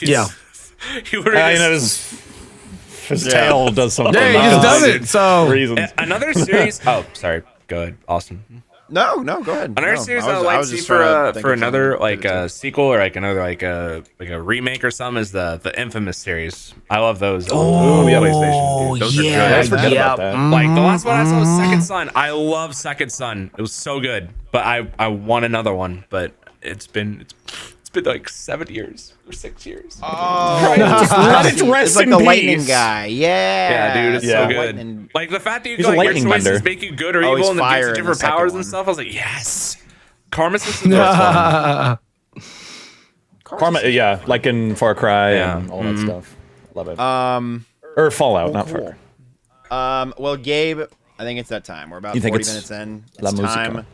His tail does something. Yeah, he just does it. So reasons. Another series. Oh, sorry. Go ahead, Austin. No, go ahead. Another series I would like to see for another like a sequel or like another like a remake or something is the Infamous series. I love those. PlayStation. Those are good. I forget about that. Like the last one I saw was Second Son. I love Second Son. It was so good, but I want another one. But it's been like 7 years or 6 years. Oh, let it rest it's like in the peace. lightning guy. Yeah, dude, it's so good. Lightning. Like the fact that you He's can, a like, your lightning choices bender. make you good or he's evil, and then fire gives you in the different powers and second stuff. I was like, yes. Karma system was fun. Karma, like in Far Cry and all that stuff. Love it. Or Fallout, not Far Cry. Well, Gabe, I think it's that time. We're about 40 minutes in. It's time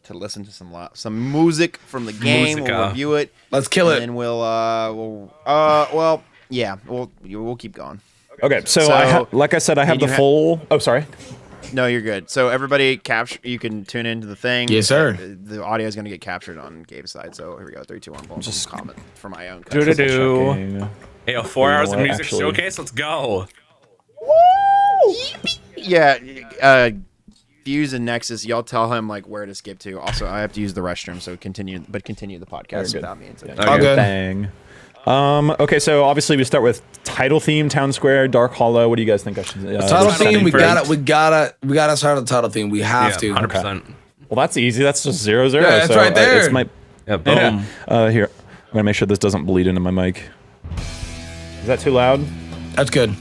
to listen to some music from the game. We'll review it. Let's kill it. And we'll keep going. Okay, so like I said, I have the full. Oh, sorry. No, you're good. So everybody, you can tune into the thing. Yes, sir. The audio is going to get captured on Gabe's side. So here we go. 3, 2, 1. Boom. Just comment for my own. Hey, 4 hours of music showcase. Let's go. Woo! Yeah. Fuse and Nexus, y'all tell him like where to skip to. Also, I have to use the restroom, so continue the podcast without me. All good. Bang. Okay, so obviously we start with title theme, Town Square, Dark Hollow. What do you guys think I should? Title theme. We gotta start the title theme. We have to. 100%. Okay. Well, that's easy. That's just 0-0. Yeah, that's right there. It's my. Boom. Here, I'm gonna make sure this doesn't bleed into my mic. Is that too loud? That's good.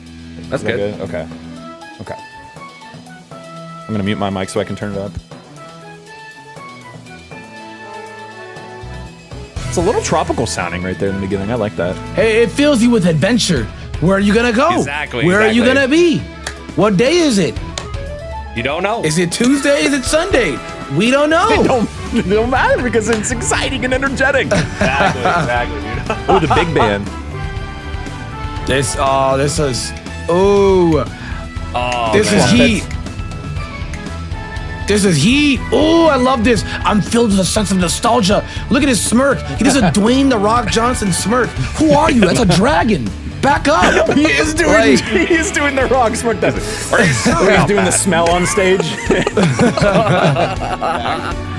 That's good. Okay. I'm gonna mute my mic so I can turn it up. It's a little tropical sounding right there in the beginning. I like that. Hey, it fills you with adventure. Where are you gonna go? Exactly. Where are you gonna be? What day is it? You don't know. Is it Tuesday? Is it Sunday? We don't know. It don't matter because it's exciting and energetic. Exactly, dude. Oh, the big band. This is heat. This is heat. Oh, I love this. I'm filled with a sense of nostalgia. Look at his smirk. He does a Dwayne The Rock Johnson smirk. Who are you? That's a dragon. Back up. He is doing the Rock smirk. Does it? He's doing the smell on stage.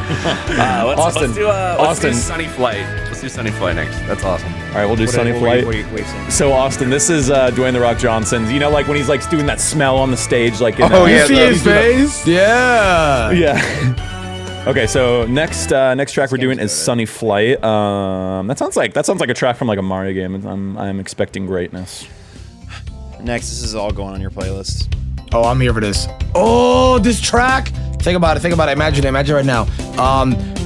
Let's do Sunny Flight. Let's do Sunny Flight next. That's awesome. All right, we'll do Sunny Flight. So Austin, this is Dwayne The Rock Johnson. You know, like when he's like doing that smell on the stage, like in, you see his face? Yeah. Okay, so next track we're doing is Sunny Flight. That sounds like a track from like a Mario game. I'm expecting greatness. Next, this is all going on your playlist. Oh, I'm here for this. Oh, this track. Think about it. Imagine it right now.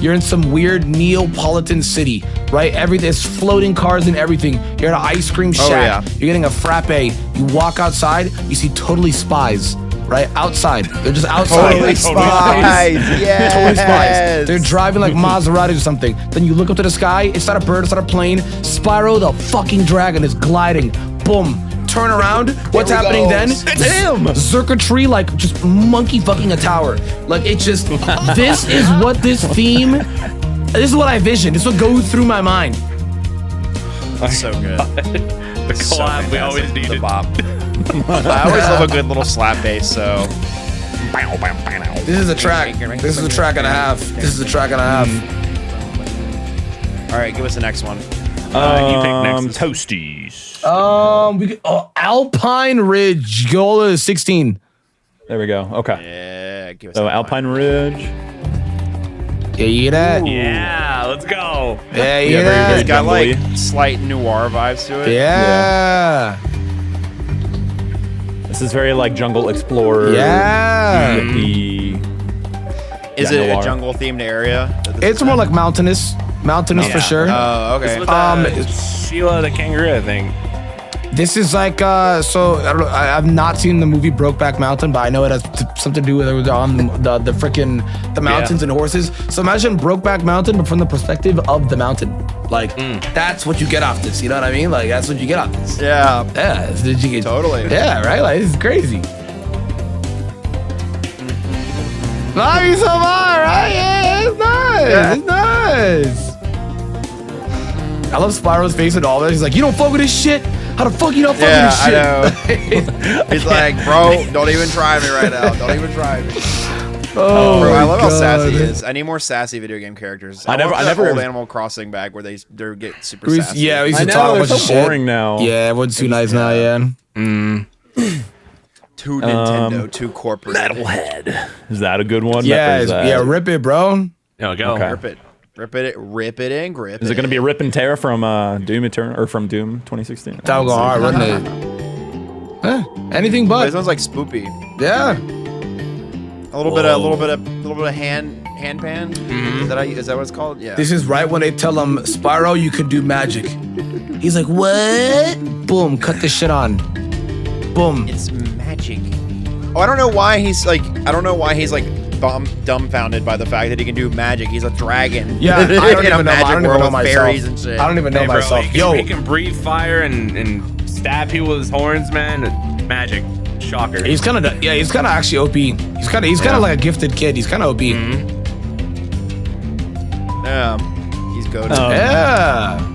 You're in some weird Neapolitan city, right? There's floating cars and everything. You're at an ice cream shack. You're getting a frappe. You walk outside. You see totally spies, right? Outside. They're just outside. Totally spies. Yeah. Totally spies. They're driving like Maserati or something. Then you look up to the sky. It's not a bird. It's not a plane. Spyro the fucking dragon is gliding. Boom. Turn around. What's happening then? It's him. Circuitry, like just monkey fucking a tower. Like it's just. This is what this theme. This is what I vision. This is what goes through my mind. It's so good. The collab we always The needed. bop. I always love a good little slap bass. So This is a track. This is a track and a half. This is a track and a half. all right, give us the next one. You pick next. Toasties. Alpine Ridge. Goal is 16. There we go. Okay. Yeah, give us. So that Alpine one. Ridge. Yeah, you hear that? Yeah, let's go. Yeah, you Yeah, hear very good. It's that? got like slight noir vibes to it. Yeah. This is very like Jungle Explorer. Yeah. Yippee. Is Yeah, it noir. a jungle themed area? It's more like mountainous. Mountainous for sure. Oh, This okay. was it's- Sheila the kangaroo, I think. This is like so I don't know, I've not seen the movie Brokeback Mountain, but I know it has something to do with it on the freaking the mountains and horses. So imagine Brokeback Mountain, but from the perspective of the mountain. Like that's what you get off this. You know what I mean? Like that's what you get off this. Yeah. Yeah, did you get Totally. Yeah, right. Like this is crazy. Nice so far, right? Yeah, it's nice. Yeah. It's nice. I love Spyro's face and all that. He's like, you don't fuck with this shit. How the fuck you don't fuck Yeah, with this shit? I know. He's like, bro, don't even try me right now. Don't even try me. Oh, Bro, I my love how sassy he God. is. I need more sassy video game characters. I never- want I that never- old Animal Crossing back where they get super We- sassy. yeah, we used I to know, talk a they're bunch so of shit. boring now. Yeah, everyone's too nice now, yeah. Too Nintendo, too corporate. Metalhead. Is that a good one? Yeah, Is that- yeah, rip it, bro. Yo, go. Okay. Rip it, and grip Is it going to be a rip and tear from Doom Eternal or from Doom 2016? That would go hard, wouldn't it? Anything This but. one's like spoopy. Yeah. A little bit of hand pan. Is that what it's called? Yeah. This is right when they tell him, Spyro, you can do magic. He's like, what? Boom, cut this shit on. Boom. It's magic. Oh, I don't know why he's like dumbfounded by the fact that he can do magic. He's a dragon. Yeah, I don't in a even know. magic I don't even world know with myself. fairies and shit. I don't even know Hey, bro, myself. he can breathe fire and stab people with his horns, man. Magic. Shocker. He's kind of actually OP. He's kind of like a gifted kid. He's kind of OP. Yeah. He's goated. Yeah.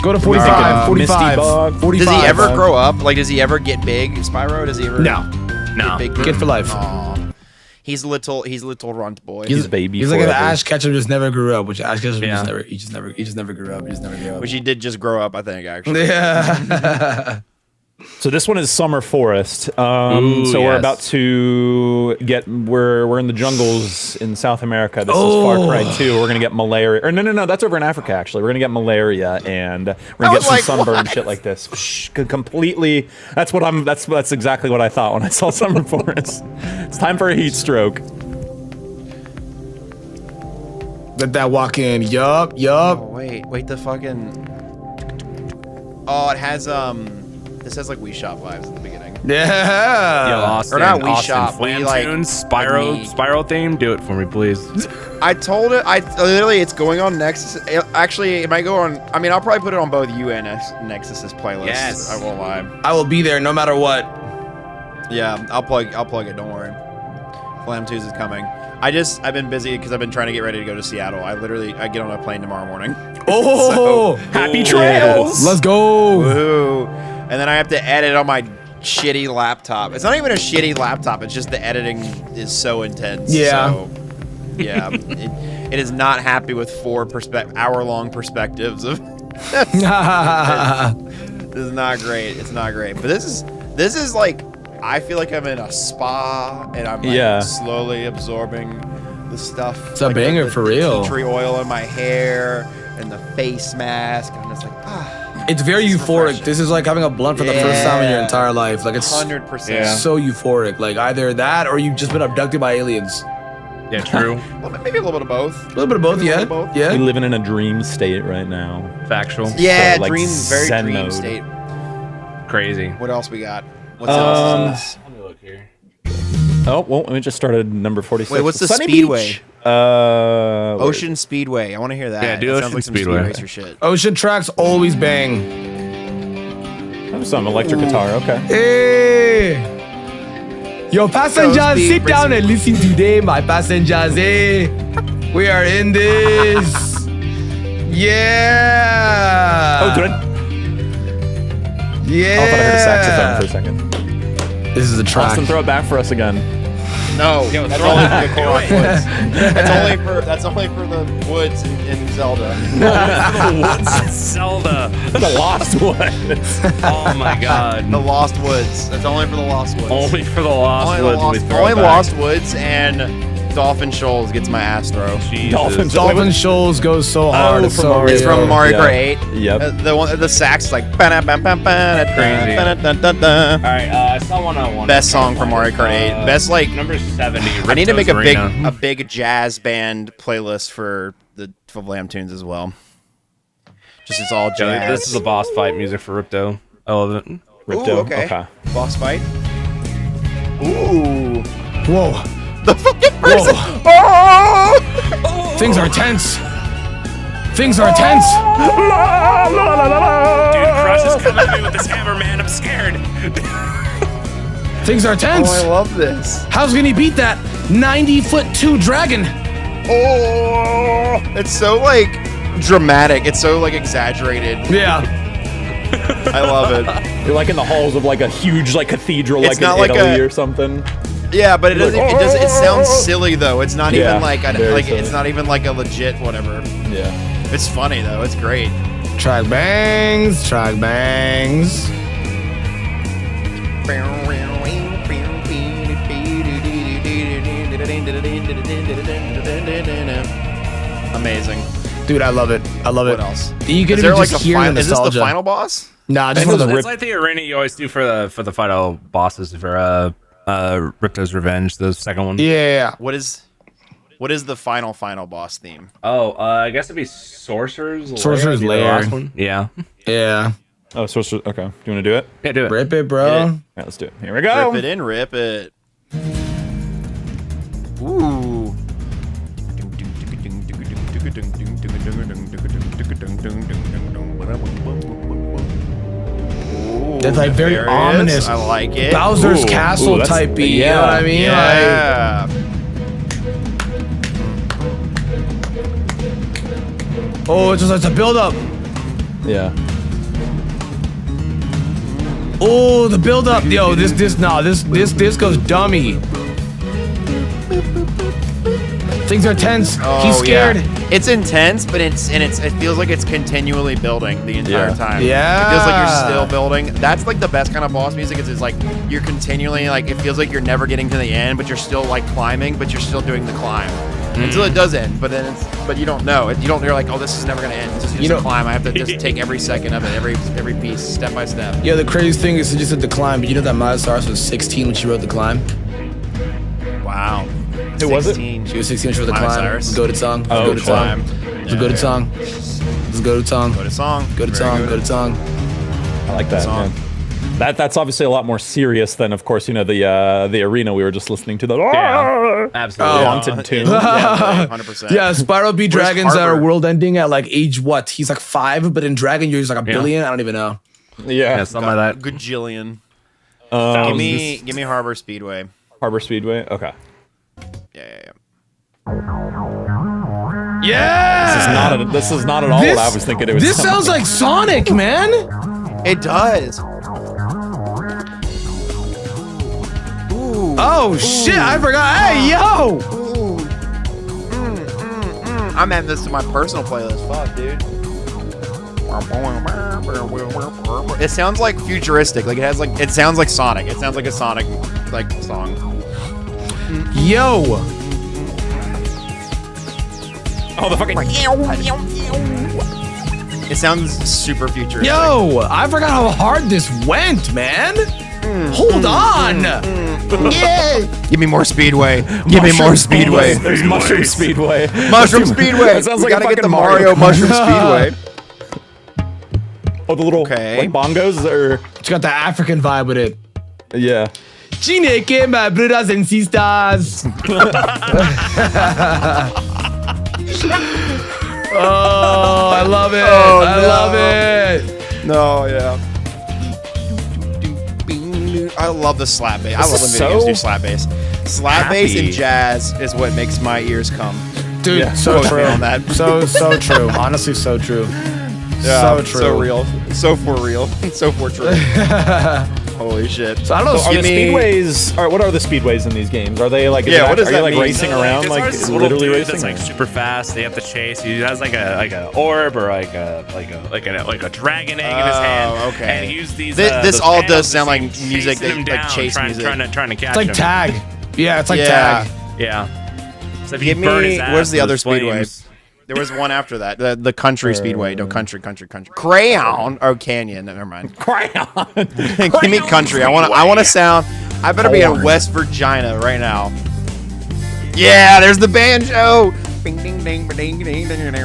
Go to 45, Misty 45, Bog. 45. Does he ever grow up? Like, does he ever get big, Spyro? Does he ever? No. No. Get big? Kid for life. Aw. He's little runt boy. He's baby He's like an forever. Ash Ketchum just never grew up, which Ash Ketchum Yeah. he just never grew up. Which he did just grow up, I think, actually. Yeah. So this one is Summer Forest. Ooh, So we're yes. about to we're in the jungles in South America. This is Far Cry 2. We're gonna get malaria. Or no, that's over in Africa actually. We're gonna get malaria and we're gonna I get was some like, sunburn and what? shit like this. Completely. That's exactly what I thought when I saw Summer Forest. It's time for a heat stroke. Let that walk in. Yup. Oh, wait, the fucking. Oh, it has this has like Wii Shop vibes at the beginning. Yeah. Yo, Austin, Or not Wii Austin, Shop, Flam Wii, like, Tunes, like Spyro, Spyro theme. Do it for me, please. I told it. I literally, it's going on Nexus. Actually, it might go on. I mean, I'll probably put it on both you and Nexus's playlist. Yes. I won't lie. I will be there no matter what. Yeah, I'll plug it. Don't worry. Flam 2's is coming. I've been busy because I've been trying to get ready to go to Seattle. I get on a plane tomorrow morning. Oh, Happy trails. let's go. Woohoo! And then I have to edit on my shitty laptop. It's not even a shitty laptop. It's just the editing is so intense. Yeah. So, yeah. It is not happy with 4 hour-long perspectives of. This is not great. It's not great. But this is like, I feel like I'm in a spa and I'm like slowly absorbing the stuff. It's a like banger the for real. Tea tree oil in my hair and the face mask. And I'm just like, It's very It's euphoric. refreshing. This is like having a blunt for the first time in your Yeah. entire life. Like it's 100%. Yeah. so euphoric. Like either that or you've just been abducted by aliens. Yeah, true. Well, maybe a little bit of both. A little bit of both, Maybe a yeah. little bit of both. Yeah. We living in a dream state right now. Factual. Yeah, So, like, very Zen dream mode. state. Crazy. What else we got? What's else? Let me look here. Oh, well, we just started number 46. Wait, what's the Sunny Speedway? Beach. Ocean Speedway. I want to hear that. Yeah, do That sounds Ocean like some Speedway. Speed Racer shit. Ocean tracks always bang. Oh, some electric guitar. Okay. Hey. Yo, passengers, Speed sit down Racing. and listen today, my passengers. Hey. We are in this. Yeah. Oh, did I? Yeah. I thought I heard a saxophone for a second. This is a track. Austin, throw it back for us again. No, Yo, that's throw only it for the back. Korok woods. That's only for the woods in Zelda. Zelda. The Lost Woods. Oh my god. The Lost Woods. That's only for the Lost Woods. Only for the Lost Only Woods. we throw only it back. Lost Woods and Dolphin Shoals gets my ass throw. Jesus. Dolphin Shoals. Dolphin Shoals goes so hard. It's from so Mario. real. It's from Mario Kart 8. Yep. The one, the sax is like Crazy. crazy. All right, I saw 101. Best song from Mario Kart 8. Best like number 70. I need to make Ripto's a big jazz band playlist for the Flam tunes as well. Just it's all Arena. jazz. This is the boss fight music for Ripto. I love it. Ripto. Ooh, okay. Boss fight. Ooh. Whoa. The fucking person. Whoa. Oh! Things are tense. Things are tense. Dude, Crush is coming at me with this hammer, man. I'm scared. Things are tense. Oh, I love this. How's gonna beat that 90'2" dragon? Oh, it's so like dramatic. It's so like exaggerated. Yeah. I love it. You're like in the halls of like a huge like cathedral, It's like not in like Italy a- or something. Yeah, but it doesn't. It does. It sounds silly though. It's not Yeah, even like very like silly. it's not even like a legit whatever. Yeah. It's funny though. It's great. Track bangs. Track bangs. Amazing. Dude, I love it. I love it. What else? You can Is there even like just a hear the final? Is this nostalgia. the final boss? Nah, just one of the It's like the arena you always do for the final bosses for Ripto's Revenge, the second one. Yeah. What is the final boss theme? Oh, I guess it'd be Sorcerer's Lair. Sorcerer's would be the Lair. last one. Yeah. Yeah. Oh, so okay. Do you want to do it? Yeah, do it. Rip it, bro. Hit it. Yeah, let's do it. Here we go. Rip it in, rip it. Ooh. That's like very There it is. ominous. I like it. Bowser's Ooh, Castle that's- type beat. yeah, You know what I mean? Yeah. Like, oh, it's a build up. Yeah. Oh, the build up. Yo, this goes dummy. Things are tense. He's scared. Yeah. It's intense, but it feels like it's continually building the entire Yeah. time. Yeah. It feels like you're still building. That's like the best kind of boss music. Is like you're continually like it feels like you're never getting to the end, but you're still like climbing, but you're still doing the climb until it does end. But then but you don't know. You're like, oh, this is never gonna end. This is just a climb. I have to just take every second of it, every piece, step by step. Yeah, the crazy thing is just at the climb, but you know that Miley Cyrus was 16 when she wrote the climb? Wow. Who was it? 16. She was 16 when she wrote the Miley climb. Cyrus. It's a goated song. It's a Oh, goated song. Climb. It's a goated song. It's a goated song. Go to song. Goated Very song. good. Goated song. I like that. Song. Yeah. That's obviously a lot more serious than, of course, the arena we were just listening to. The Yeah. Absolutely. haunted tune. Yeah, 100%. Yeah, Spyro beat Where's dragons that are Harper? world ending at like age what? He's like 5, but in Dragon Years like a billion. I don't even know. Yeah, something like that. Gajillion. Thousands. Give me Harbor Speedway. Harbor Speedway. Okay. Yeah. Yeah. This is not at all what I was thinking it was. This sounds like Sonic, man. It does. Oh shit! I forgot. Hey yo. I'm adding this to my personal playlist. Fuck, dude. It sounds like futuristic. Like it sounds like Sonic. It sounds like a Sonic like song. Yo. Oh, the fucking. It sounds super futuristic. Yo, I forgot how hard this went, man. Hold on. Yeah. Give me more Speedway. Give me more Speedway. There's Mushroom Speedway. Mushroom Speedway. That sounds We like a gotta get fucking the Mario Mushroom Speedway. Oh, the little Okay. like bongos or It's got the African vibe with it. yeah. Chineke, my brothers and sisters. Oh, I love it. Oh, I no. love it. No, yeah. I love the slap bass. I love when is video games so do slap bass. Slap bass happy. and jazz is what makes my ears come. Dude, Yeah. so Quote me true. on that. So true. Honestly, so true. Yeah, So true. So real. So for real. So for true. Holy shit. So I don't know. So are the speedways? What are the speedways in these games? Are they like? Yeah, what does are that they like mean? racing around? Like this little literally dude racing? that's like super fast. They have to chase. He has like a orb or like a dragon egg in his hand. Okay. And he used these. This those all panels does to sound like chasing music that him like down, chase trying, music. trying to catch It's like him. tag. Yeah, it's like Yeah. tag. Yeah. So if Give you burn his me. ass Where's the with other his speedway? flames- There was one after that. The country speedway. No, country. Crayon. Oh, canyon. Never mind. Crayon. Give me country. I want to sound. I better be in West Virginia right now. Yeah, there's the banjo. Bing, ding, ding, ding, ding, ding, ding.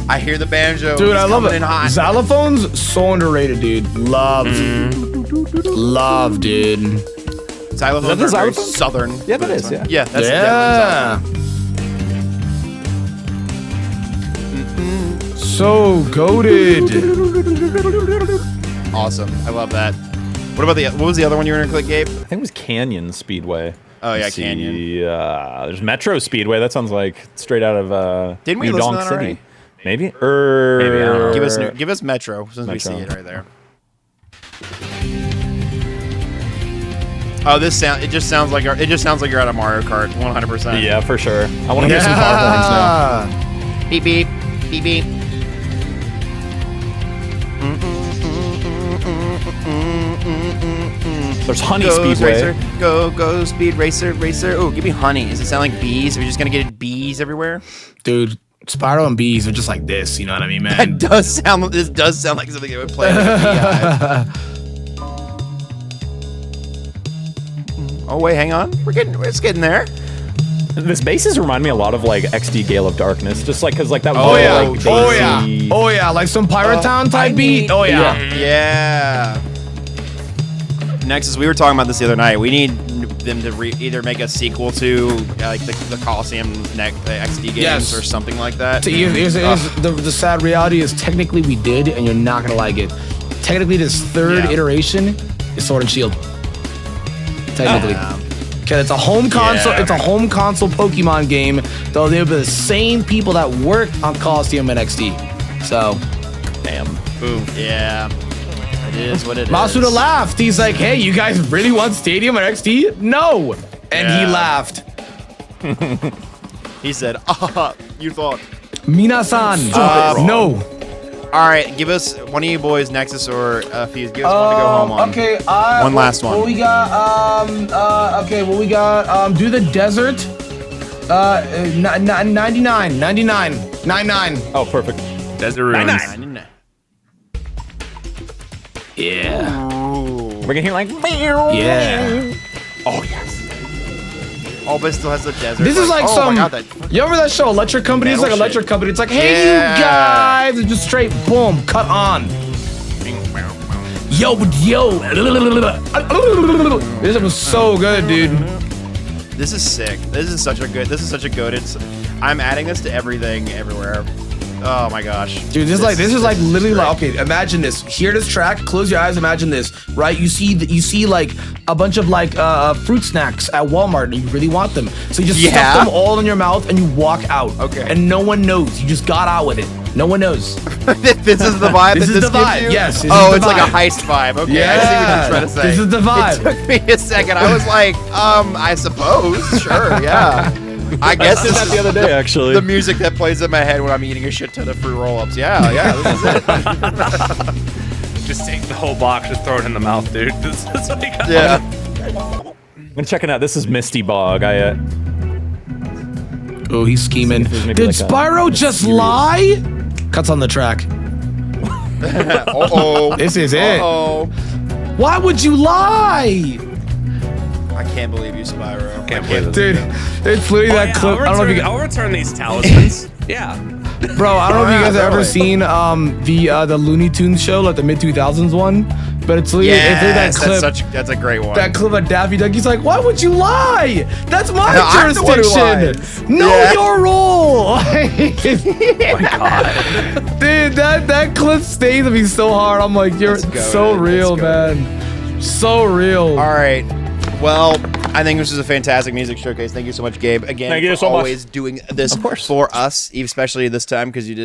I hear the banjo. Dude, It's I love it. coming in hot. Xylophone's so underrated, dude. Love, dude. Xylophones the are very xylophone? southern. Yeah, that is, yeah. Yeah, that's Yeah. So goated. awesome. I love that. What was the other one you were gonna click, Gabe? I think it was Canyon Speedway. Oh, yeah, Let's see, Canyon. there's Metro Speedway. That sounds like straight out of Didn't we New listen Donk to that City. already? Maybe. Maybe, I don't know. Give us Metro since we see Metro. it right there. Oh, it just sounds like you're at a Mario Kart, 100%. Yeah, for sure. I want to hear some car horns now. Yeah. Beep beep beep beep. There's Honey Go Speedway. racer, go speed racer. Oh, give me honey. Does it sound like bees? Are we just gonna get bees everywhere? Dude, Spyro and bees are just like this. You know what I mean, man? This does sound like something that would play in a beehive. Oh wait, hang on. It's getting there. This bases remind me a lot of like XD Gale of Darkness, just like because like that. Oh yeah. like, Oh yeah. bassy- Oh yeah. Like some Pirate Town type beat. Oh yeah. Yeah. Nexus, we were talking about this the other night. We need them to either make a sequel to like the Coliseum XD games Yes. or something like that. So here's the sad reality is technically we did, and you're not gonna like it. Technically, this third Yeah. iteration is Sword and Shield. Technically. Yeah. Okay, it's a home console. Yeah. It's a home console Pokemon game. Though they're the same people that worked on Coliseum and XD. So, Damn. Boom. Yeah. It is what it is. Masuda laughed. He's like, "Hey, you guys really want Stadium and XD? No!" And Yeah. he laughed. He said, you thought. Minasan, no. All right, give us one of you boys, Nexus or Fuse. Give us one to go home on. Okay, One last one. What we got? Okay, what we got? Do the desert. 99. Oh, perfect. Desert Ruins. Yeah. We're gonna hear like. Yeah. Oh yes. Oh, but it still has the desert. This is like oh some. My God, that, You remember that show, Electric Company? It's like Metal Electric shit. Company. It's like, hey, Yeah. you guys, and just straight boom, cut on. Yo. This was so good, dude. this is sick. This is such a good. I'm adding this to everything, everywhere. Oh my gosh, Dude, this is like literally like, okay, imagine this. Hear this track, close your eyes, imagine this, right? You see like a bunch of like fruit snacks at Walmart and you really want them. So you just stuff them all in your mouth and you walk out. Okay. And no one knows. You just got out with it. No one knows. this is the vibe. This that is the gives vibe, you? yes, this Oh, is it's the like a vibe. heist vibe. Okay, I see Yeah, what you're trying to say. this is the vibe. It took me a second. I was like, I suppose, sure, yeah. I guess I did that the other day actually. the music that plays in my head when I'm eating a shit ton of fruit roll-ups. Yeah, this is it. Just take the whole box, just throw it in the mouth, dude. That's what you got. Yeah. I'm checking out. This is Misty Bog. Oh, he's scheming. See if there's maybe Did like a Spyro just lie? Cuts on the track. Uh-oh. This is it. Uh-oh. Why would you lie? I can't believe you, Spyro. Can't believe it. Dude, it's literally Oh, that yeah, clip. I don't know if you I'll return these talismans. Yeah. Bro, I don't know if you guys have ever totally. seen the Looney Tunes show, like the mid 2000s one, but it's literally, Yes, that clip. that's a great one. That clip of Daffy Duck, he's like, why would you lie? That's my I'm the one who jurisdiction. lies. Know Yeah. your role. Oh my god. Dude, that clip stays with me so hard. I'm like, you're Let's go, so dude. real, Let's go. man. So real. All right. Well, I think this was a fantastic music showcase. Thank you so much, Gabe. Again, Thank you for so much. always doing this Of course. for us, especially this time because you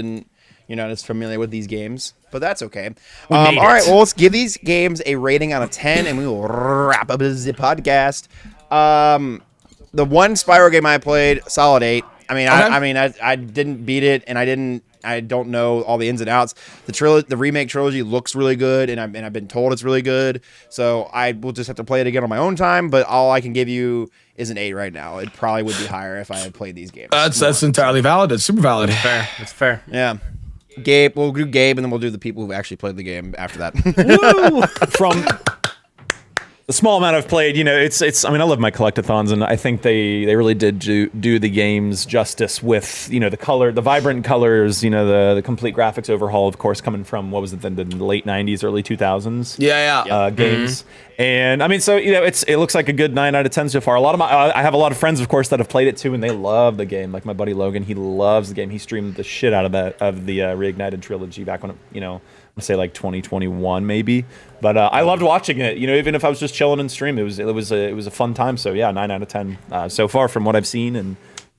you're not as familiar with these games, but that's okay. made All right, it. well, let's give these games a rating out of 10, and we will wrap up the podcast. The one Spyro game I played, solid 8. I mean, Okay. I didn't beat it, and I don't know all the ins and outs. The remake trilogy looks really good, and I've been told it's really good. So I will just have to play it again on my own time. But all I can give you is an 8 right now. It probably would be higher if I had played these games. That's entirely valid. It's super valid. Fair. It's fair. Yeah. Gabe, we'll do Gabe, and then we'll do the people who actually played the game after that. From the small amount I've played, it's. I mean, I love my collectathons, and I think they really did do the games justice with, the vibrant colors, the complete graphics overhaul, of course, coming from what was it, the late '90s, early 2000s. Yeah. Games. And I mean, so it looks like a good 9 out of 10 so far. I have a lot of friends, of course, that have played it too, and they love the game. Like my buddy Logan, he loves the game. He streamed the shit out of the Reignited trilogy back when I'm say like 2021 maybe. But I loved watching it. Even if I was just chilling in stream, it was a fun time. So yeah, 9 out of 10 so far from what I've seen and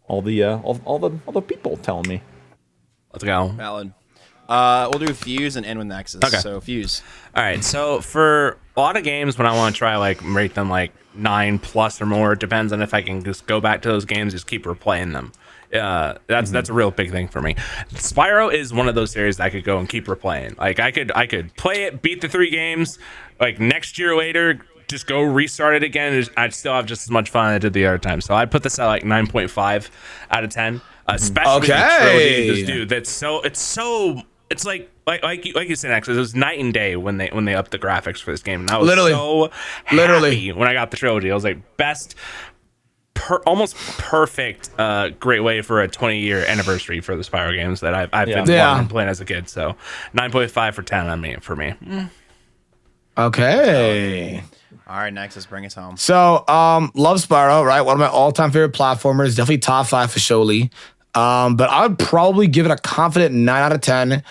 all the people telling me. Let's go. Valid. We'll do Fuse and end with Nexus. Okay. So Fuse. All right, so for a lot of games, when I want to try rate them 9+ or more, it depends on if I can just go back to those games, just keep replaying them. That's a real big thing for me. Spyro is one of those series that I could go and keep replaying. I could play it, beat the 3 games, next year later, just go restart it again. I'd still have just as much fun as I did the other time. So I'd put this at 9.5 out of 10. Especially the trilogy, dude. It's like you said, actually, it was night and day when they upped the graphics for this game. And I was so happy when I got the trilogy. I was like, best, almost perfect, great way for a 20-year anniversary for the Spyro games that I've been playing as a kid. So 9.5 for 10 for me. Okay. All right, Nexus, bring us home. So, love Spyro, right? One of my all-time favorite platformers. Definitely top 5 for surely. But I would probably give it a confident 9 out of 10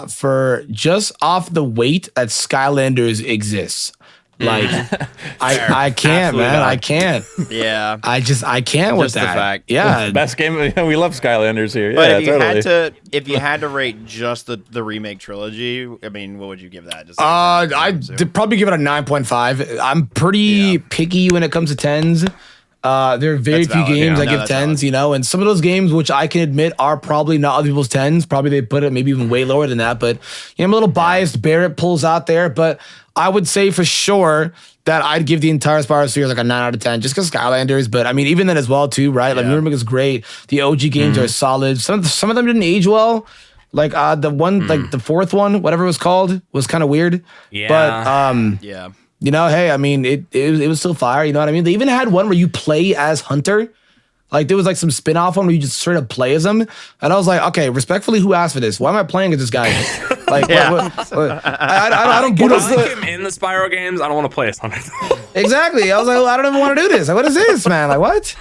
for just off the weight that Skylanders exists. I can't, man. Not. I can't. Yeah. I can't with Just the that. fact. Yeah. Best game. We love Skylanders here. But Yeah, if you had to rate just the remake trilogy, I mean, what would you give that? Just I'd probably give it a 9.5. I'm pretty picky when it comes to 10s. There are very That's few valid. games Yeah, I no, give that's 10s, valid. and some of those games, which I can admit are probably not other people's 10s. Probably they put it maybe even way lower than that. But I'm a little biased. Barrett pulls out there, but I would say for sure that I'd give the entire Spyro series a 9 out of 10 just because Skylanders. But I mean, even then as well too, right? Like Nuremberg is great. The OG games are solid. Some of them didn't age well. The one, the fourth one, whatever it was called, was kind of weird. Yeah. But yeah. hey, I mean, it was still fire. You know what I mean? They even had one where you play as Hunter. There was some spin-off one where you just straight up play as him. And I was like, okay, respectfully, who asked for this? Why am I playing as this guy? I don't get I like him in the Spyro games. I don't want to play as Hunter. Exactly. I was like, well, I don't even want to do this. What is this, man? What?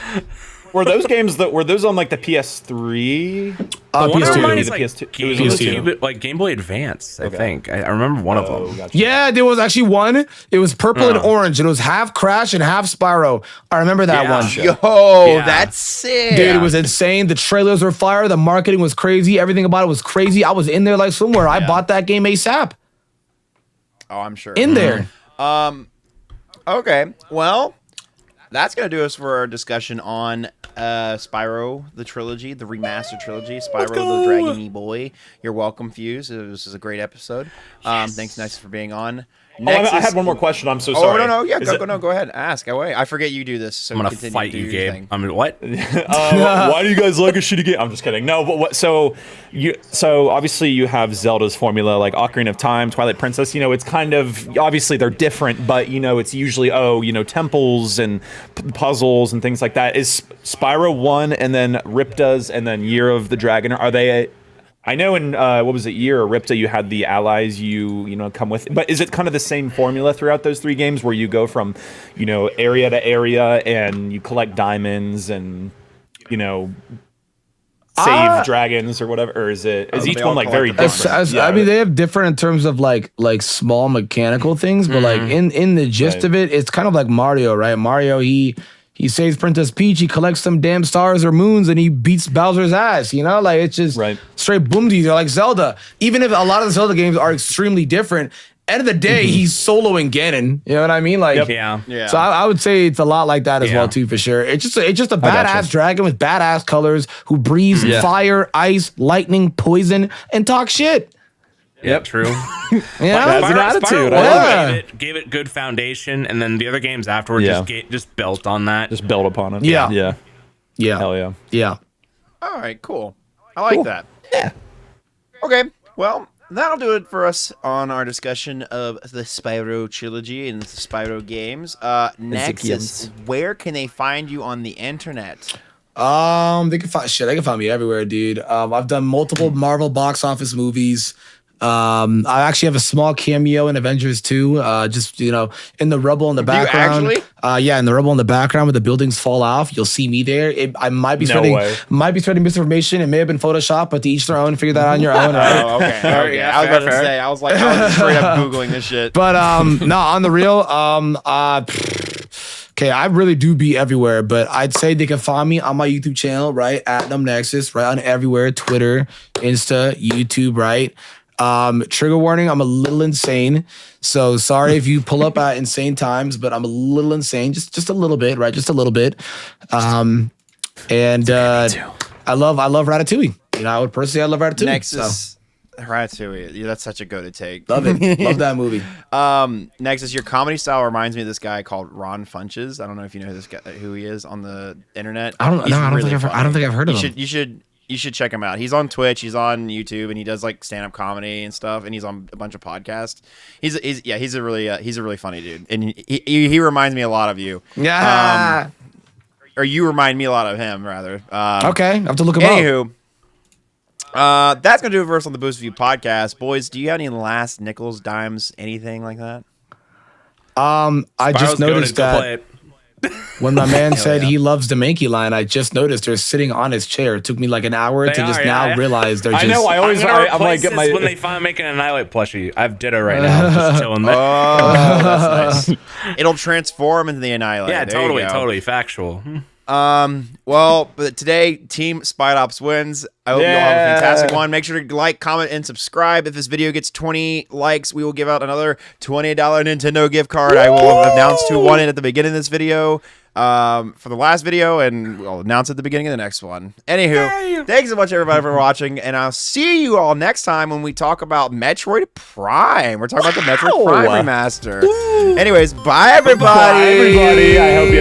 Were those games on the PS3? One of PS2. mine is PS2. Game Boy Advance. I think I remember one of them. Gotcha. Yeah, there was actually one. It was purple and orange. It was half Crash and half Spyro. I remember that one. Yo, that's sick. Dude, it was insane. The trailers were fire. The marketing was crazy. Everything about it was crazy. I was in there somewhere. I bought that game ASAP. Oh, I'm sure. In there. Okay. Well, that's going to do us for our discussion on Spyro, the trilogy, the remastered trilogy, Spyro the Dragon Boy. You're welcome, Fuse. This is a great episode. Thanks, Nexus, for being on. I had one more question. I'm so sorry. No. Yeah, go ahead. Ask away. I forget you do this. So I'm gonna continue fight to you, do your Gabe. thing. I mean, what? Why do you guys like a shitty game? I'm just kidding. No, but what? So obviously you have Zelda's formula, like Ocarina of Time, Twilight Princess. It's kind of obviously they're different, but it's usually temples and puzzles and things like that. Is Spyro 1 and then Ripta's and then Year of the Dragon? Are they? I know in what was it, Year or Ripta, you had the allies you come with, but is it kind of the same formula throughout those 3 games where you go from area to area and you collect diamonds and save dragons or whatever, or is each they one all very collect the different? I mean, they have different in terms of like small mechanical things, but in the gist of it, it's kind of like Mario, right? Mario, he He saves Princess Peach. He collects some damn stars or moons, and he beats Bowser's ass. You know, like it's just straight boomsies. They're like Zelda. Even if a lot of the Zelda games are extremely different, end of the day, he's soloing Ganon. You know what I mean? Like, yeah. So I would say it's a lot like that as well too, for sure. It's just a badass dragon with badass colors who breathes fire, ice, lightning, poison, and talk shit. Yep, true. Yeah, that's an attitude. Gave it good foundation, and then the other games afterwards just built on that. Just built upon it. Yeah. Hell yeah. Yeah. All right, cool. I like that. Yeah. Okay, well, that'll do it for us on our discussion of the Spyro trilogy and the Spyro games. Nexus, where can they find you on the internet? They can find me everywhere, dude. I've done multiple Marvel box office movies. I actually have a small cameo in Avengers 2. Just in the rubble in the background. You actually? Yeah, in the rubble in the background where the buildings fall off. You'll see me there. I might be spreading misinformation. It may have been Photoshopped, but to each their own. Figure that out on your own. Right? Oh, okay. I was about to say. I was straight up googling this shit. But no, on the real, okay, I really do be everywhere, but I'd say they can find me on my YouTube channel, right? At Nexus, right? On everywhere, Twitter, Insta, YouTube, right? Trigger warning, I'm a little insane. So sorry if you pull up at insane times, but I'm a little insane. Just a little bit, right? Just a little bit. I love Ratatouille. I love Ratatouille. Nexus. Ratatouille. Yeah, that's such a go to take. Love it. Love that movie. Next, your comedy style reminds me of this guy called Ron Funches. I don't know if you know who he is on the internet. I don't think I've heard of him. You should check him out. He's on Twitch, he's on YouTube, and he does like stand up comedy and stuff. And he's on a bunch of podcasts. He's a really funny dude, and he reminds me a lot of you. Yeah. Or you remind me a lot of him, rather. Okay, I have to look him up. Anywho. That's gonna do it for us on the Boost View podcast, boys. Do you have any last nickels, dimes, anything like that? I just noticed that when my man said he loves the Mankey line, I just noticed they're sitting on his chair. It took me like an hour to realize they're just. I know. I'm like, when they finally make an Annihilate plushie, I've ditto right now. I'm just chilling there. Oh, that's nice. It'll transform into the Annihilate. Yeah, there totally factual. Well, but today, Team Spydops wins. I hope you all have a fantastic one. Make sure to like, comment, and subscribe. If this video gets 20 likes, we will give out another $20 Nintendo gift card. I will announce who won it at the beginning of this video for the last video, and we'll announce at the beginning of the next one. Anywho, thanks so much, everybody, for watching, and I'll see you all next time when we talk about Metroid Prime. We're talking about the Metroid Prime remaster. Anyways, bye, everybody. Bye, everybody. I hope you